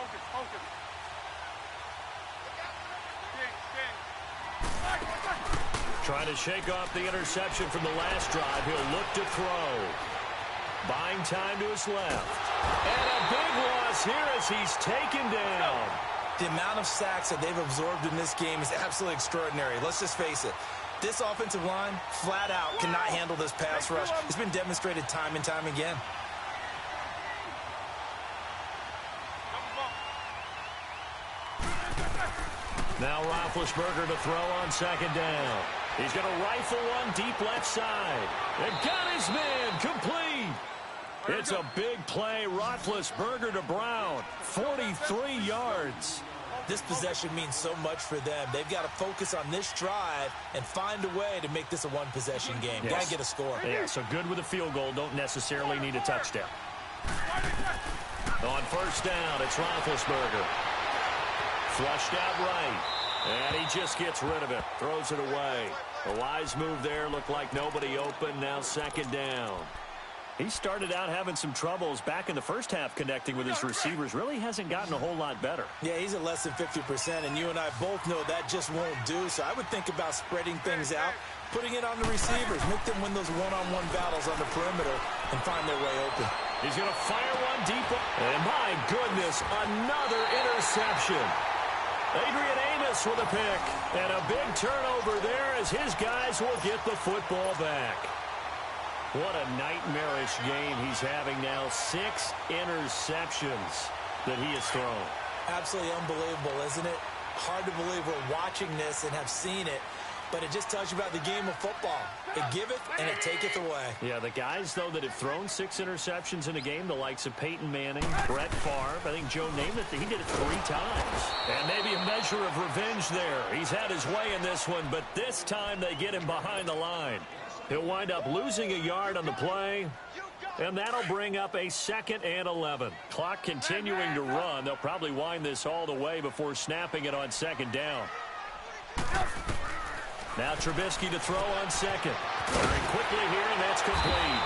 Trying to shake off the interception from the last drive. He'll look to throw. Buying time to his left. And a big loss here as he's taken down. The amount of sacks that they've absorbed in this game is absolutely extraordinary. Let's just face it. This offensive line, flat out, cannot handle this pass rush. It's been demonstrated time and time again. Now Roethlisberger to throw on 2nd down. He's going to rifle one deep left side. And got his man complete. It's a big play. Roethlisberger to Brown. 43 yards. This possession means so much for them. They've got to focus on this drive and find a way to make this a one-possession game. Yes. Got to get a score. Yeah, so good with a field goal. Don't necessarily need a touchdown. On 1st down, it's Roethlisberger. Flushed out right. And he just gets rid of it. Throws it away. A wise move there. Looked like nobody open. Now 2nd down. He started out having some troubles back in the first half connecting with his receivers. Really hasn't gotten a whole lot better. Yeah, he's at less than 50%, and you and I both know that just won't do. So I would think about spreading things out, putting it on the receivers, make them win those one-on-one battles on the perimeter and find their way open. He's going to fire one deep. And my goodness, another interception. Adrian Amos with a pick. And a big turnover there as his guys will get the football back. What a nightmarish game he's having now. 6 interceptions that he has thrown. Absolutely unbelievable, isn't it? Hard to believe we're watching this and have seen it. But it just tells you about the game of football. It giveth and it taketh away. Yeah, the guys, though, that have thrown 6 interceptions in a game, the likes of Peyton Manning, Brett Favre, I think Joe named it, he did it 3 times. And maybe a measure of revenge there. He's had his way in this one, but this time they get him behind the line. He'll wind up losing a yard on the play, and that'll bring up a 2nd and 11. Clock continuing to run. They'll probably wind this all the way before snapping it on 2nd down. Now Trubisky to throw on 2nd. Very quickly here, and that's complete.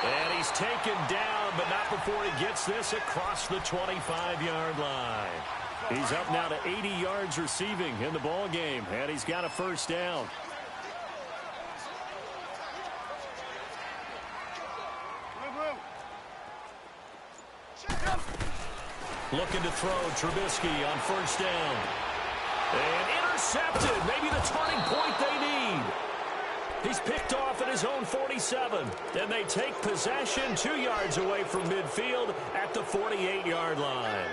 And he's taken down, but not before he gets this across the 25-yard line. He's up now to 80 yards receiving in the ball game, and he's got a 1st down. Looking to throw Trubisky on 1st down. And intercepted. Maybe the turning point they need. He's picked off at his own 47. And they take possession 2 yards away from midfield at the 48-yard line.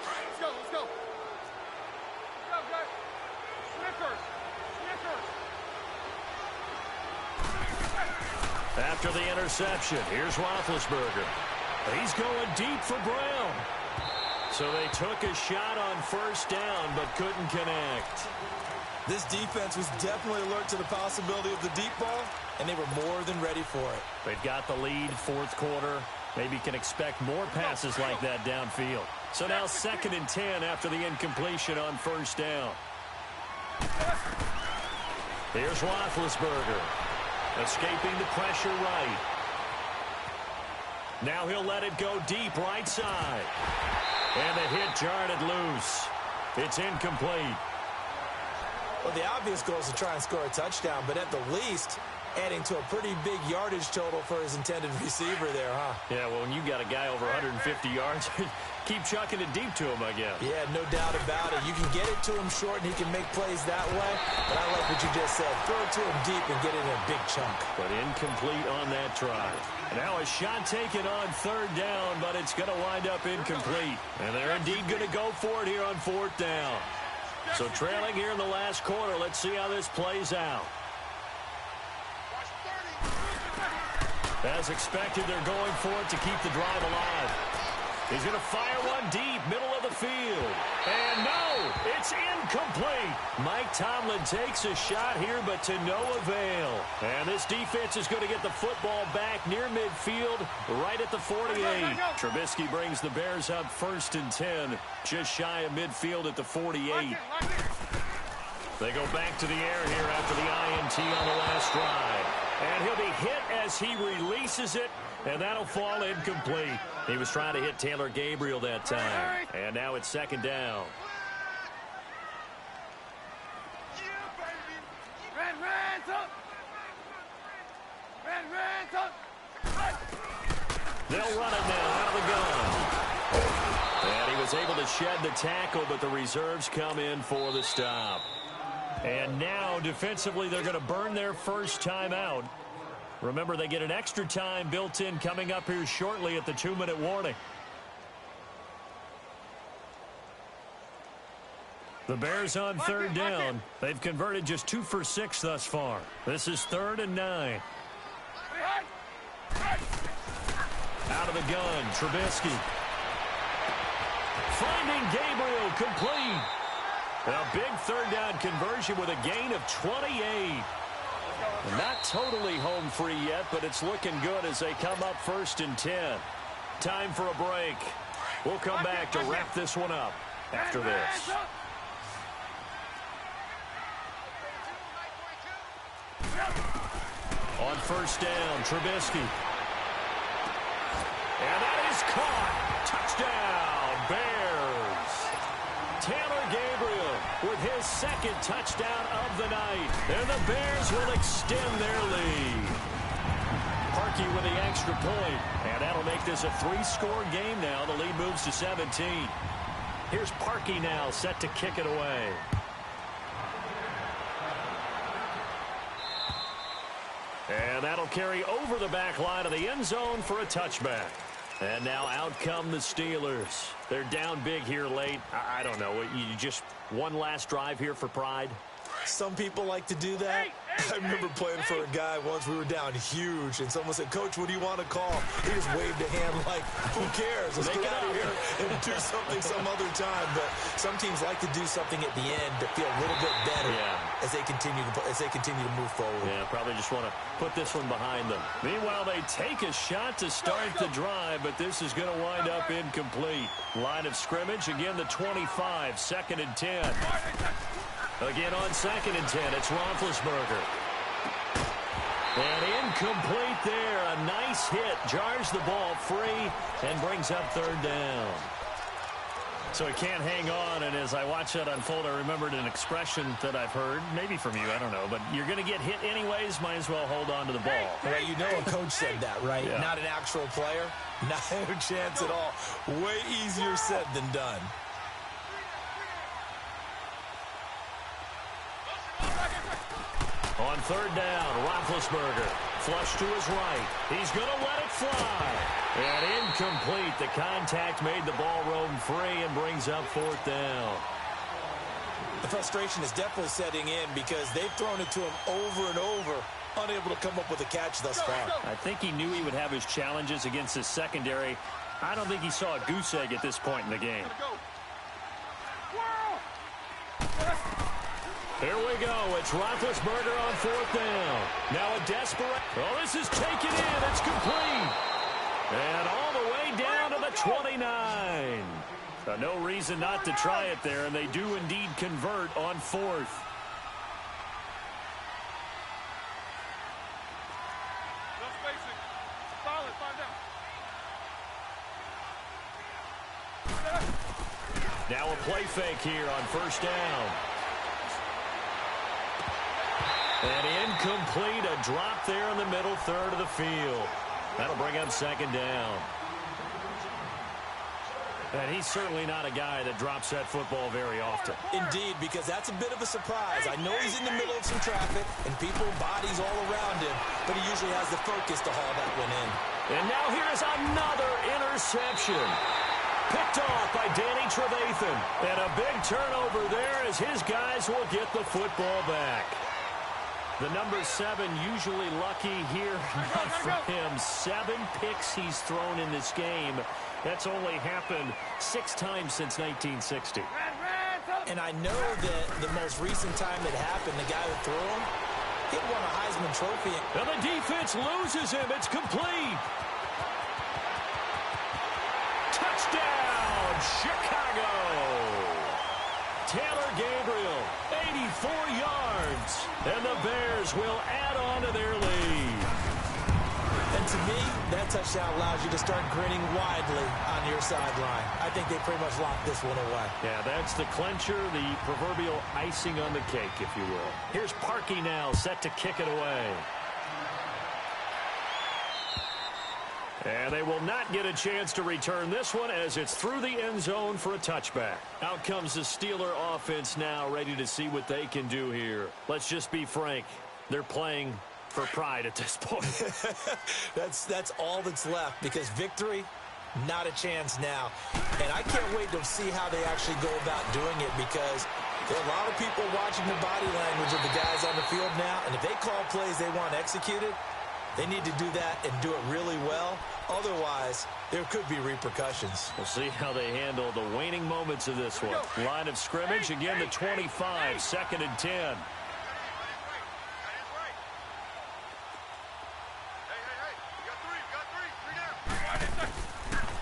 Let's go, let's go. Go, go. Snickers. After the interception, here's Roethlisberger. He's going deep for Brown. So they took a shot on 1st down, but couldn't connect. This defense was definitely alert to the possibility of the deep ball, and they were more than ready for it. They've got the lead, 4th quarter. Maybe can expect more passes like that downfield. So now 2nd and 10 after the incompletion on 1st down. Here's Roethlisberger. Escaping the pressure right. Now he'll let it go deep right side. And the hit jarred it loose. It's incomplete. Well, the obvious goal is to try and score a touchdown, but at the least, adding to a pretty big yardage total for his intended receiver there, huh? Yeah, well, when you got a guy over 150 yards, keep chucking it deep to him, I guess. Yeah, no doubt about it. You can get it to him short, and he can make plays that way. But I like what you just said. Throw it to him deep and get it in a big chunk. But incomplete on that try. Now a shot taken on third down, but it's going to wind up incomplete. And they're indeed going to go for it here on fourth down. So trailing here in the last quarter. Let's see how this plays out. As expected, they're going for it to keep the drive alive. He's going to fire one deep, middle of the field. And no, it's incomplete. Mike Tomlin takes a shot here, but to no avail. And this defense is going to get the football back near midfield, right at the 48. Trubisky brings the Bears up 1st and 10, just shy of midfield at the 48. They go back to the air here after the INT on the last drive. And he'll be hit as he releases it, and that'll fall incomplete. He was trying to hit Taylor Gabriel that time. And now it's 2nd down. They'll run it now out of the gun. And he was able to shed the tackle, but the reserves come in for the stop. And now, defensively, they're going to burn their first timeout. Remember, they get an extra time built in coming up here shortly at the 2-minute warning. The Bears on 3rd down. They've converted just 2 for 6 thus far. This is 3rd and 9. Out of the gun, Trubisky. Finding Gabriel, complete. A big 3rd down conversion with a gain of 28. Not totally home free yet, but it's looking good as they come up 1st and 10. Time for a break. We'll come back to wrap this one up after this. On 1st down, Trubisky. And that is caught. Touchdown, Bears. Taylor Gabriel with his 2nd touchdown of the night. And the Bears will extend their lead. Parkey with the extra point. And that'll make this a 3-score game now. The lead moves to 17. Here's Parkey now set to kick it away. And that'll carry over the back line of the end zone for a touchback. And now out come the Steelers. They're down big here late. I don't know. You just one last drive here for pride? Some people like to do that. I remember playing for a guy once. We were down huge, and someone said, "Coach, what do you want to call?" He just waved a hand like, "Who cares? Let's get out of here and do something some other time." But some teams like to do something at the end to feel a little bit better as they continue to move forward. Yeah, probably just want to put this one behind them. Meanwhile, they take a shot to start the drive, but this is going to wind up incomplete. Line of scrimmage, again the 25, 2nd and 10. Again on 2nd and 10, it's Roethlisberger. And incomplete there. A nice hit. Jars the ball free and brings up 3rd down. So he can't hang on, and as I watch that unfold, I remembered an expression that I've heard, maybe from you, I don't know, but you're going to get hit anyways, might as well hold on to the ball. Well, you know a coach said that, right? Yeah. Not an actual player. Not a chance at all. Way easier said than done. On 3rd down, Roethlisberger. Flush to his right. He's going to let it fly. And incomplete. The contact made the ball roam free and brings up 4th down. The frustration is definitely setting in because they've thrown it to him over and over, unable to come up with a catch thus far. I think he knew he would have his challenges against his secondary. I don't think he saw a goose egg at this point in the game. Here we go. It's Roethlisberger on 4th down. Now a desperate. Oh, this is taken in. It's complete. And all the way down to the 29. So no reason not to try it there, and they do indeed convert on 4th. Now a play fake here on 1st down. And incomplete, a drop there in the middle third of the field. That'll bring up 2nd down. And he's certainly not a guy that drops that football very often. Indeed, because that's a bit of a surprise. I know he's in the middle of some traffic and people, bodies all around him, but he usually has the focus to haul that one in. And now here is another interception. Picked off by Danny Trevathan. And a big turnover there as his guys will get the football back. The number 7 usually lucky here. Not for him. 7 picks he's thrown in this game. That's only happened 6 times since 1960. And I know that the most recent time it happened, the guy who threw him, he won a Heisman Trophy. And the defense loses him. It's complete. Touchdown, Chicago. Taylor Gabriel, 84 yards. And the Bears will add on to their lead. And to me, that touchdown allows you to start grinning widely on your sideline. I think they pretty much locked this one away. Yeah, that's the clincher, the proverbial icing on the cake, if you will. Here's Parkey now, set to kick it away. And they will not get a chance to return this one as it's through the end zone for a touchback. Out comes the Steeler offense now, ready to see what they can do here. Let's just be frank. They're playing for pride at this point. That's all that's left, because victory, not a chance now. And I can't wait to see how they actually go about doing it, because there are a lot of people watching the body language of the guys on the field now, and if they call plays they want executed, they need to do that and do it really well. Otherwise, there could be repercussions. We'll see how they handle the waning moments of this one. Line of scrimmage, again the 25, 2nd and 10.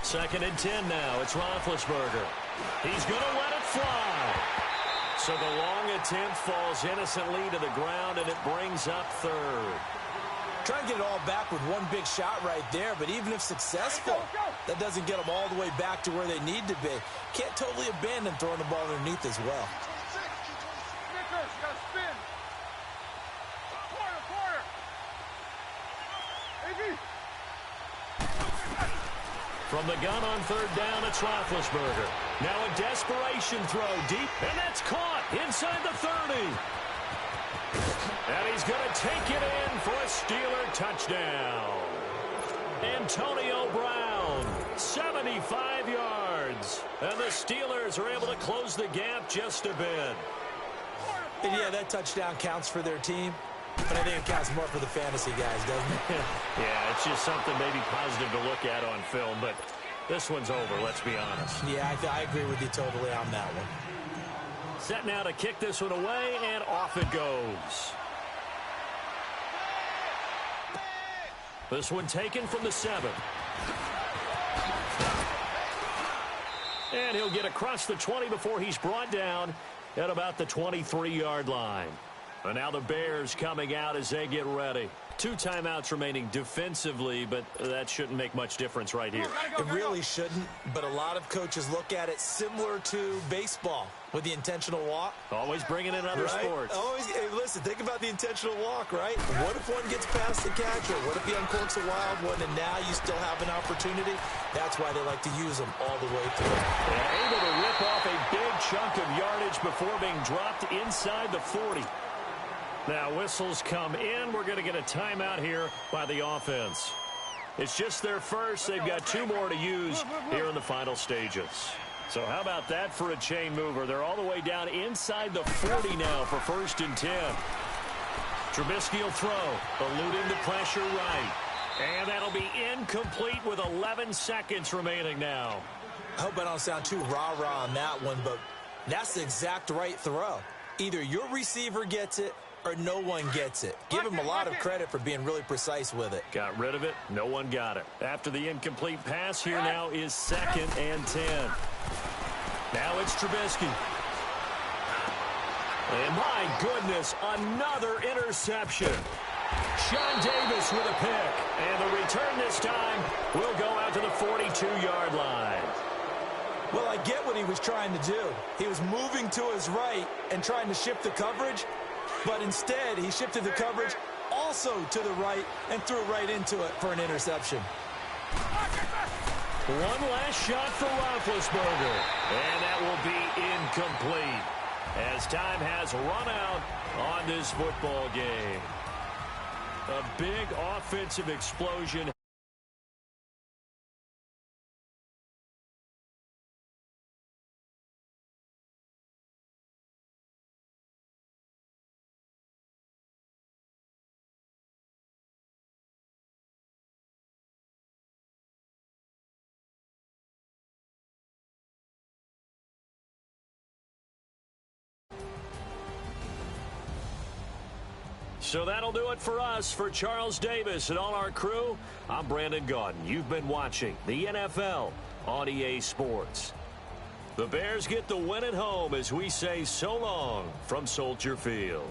Second and 10 now. It's Roethlisberger. He's going to let it fly. So the long attempt falls innocently to the ground, and it brings up 3rd. Trying to get it all back with one big shot right there, but even if successful, that doesn't get them all the way back to where they need to be. Can't totally abandon throwing the ball underneath as well. From the gun on 3rd down, it's Roethlisberger. Now a desperation throw deep, and that's caught inside the 30. And he's going to take it in for a Steeler touchdown. Antonio Brown, 75 yards. And the Steelers are able to close the gap just a bit. And yeah, that touchdown counts for their team, but I think it counts more for the fantasy guys, doesn't it? Yeah, it's just something maybe positive to look at on film, but this one's over, let's be honest. Yeah, I agree with you totally on that one. Set now to kick this one away, and off it goes. This one taken from the 7. And he'll get across the 20 before he's brought down at about the 23-yard line. And now the Bears coming out as they get ready. 2 timeouts remaining defensively, but that shouldn't make much difference right here. It really shouldn't, but a lot of coaches look at it similar to baseball with the intentional walk. Always bringing in other sports. Always, hey, listen, think about the intentional walk, right? What if one gets past the catcher? What if he uncorks a wild one and now you still have an opportunity? That's why they like to use them all the way through. And able to rip off a big chunk of yardage before being dropped inside the 40. Now whistles come in. We're going to get a timeout here by the offense. It's just their first. They've got 2 more to use here in the final stages. So how about that for a chain mover? They're all the way down inside the 40 now for 1st and 10. Trubisky will throw, eluding the pressure right. And that'll be incomplete with 11 seconds remaining now. I hope I don't sound too rah-rah on that one, but that's the exact right throw. Either your receiver gets it or no one gets it. Give him a lot of credit for being really precise with it. Got rid of it. No one got it. After the incomplete pass, here now is 2nd and 10. Now it's Trubisky. And my goodness, another interception. Sean Davis with a pick. And the return this time will go out to the 42-yard line. Well, I get what he was trying to do. He was moving to his right and trying to shift the coverage, but instead he shifted the coverage also to the right and threw right into it for an interception. One last shot for Roethlisberger, and that will be incomplete as time has run out on this football game. a big offensive explosion. So that'll do it for us. For Charles Davis and all our crew, I'm Brandon Gaudin. You've been watching the NFL on EA Sports. The Bears get the win at home as we say so long from Soldier Field.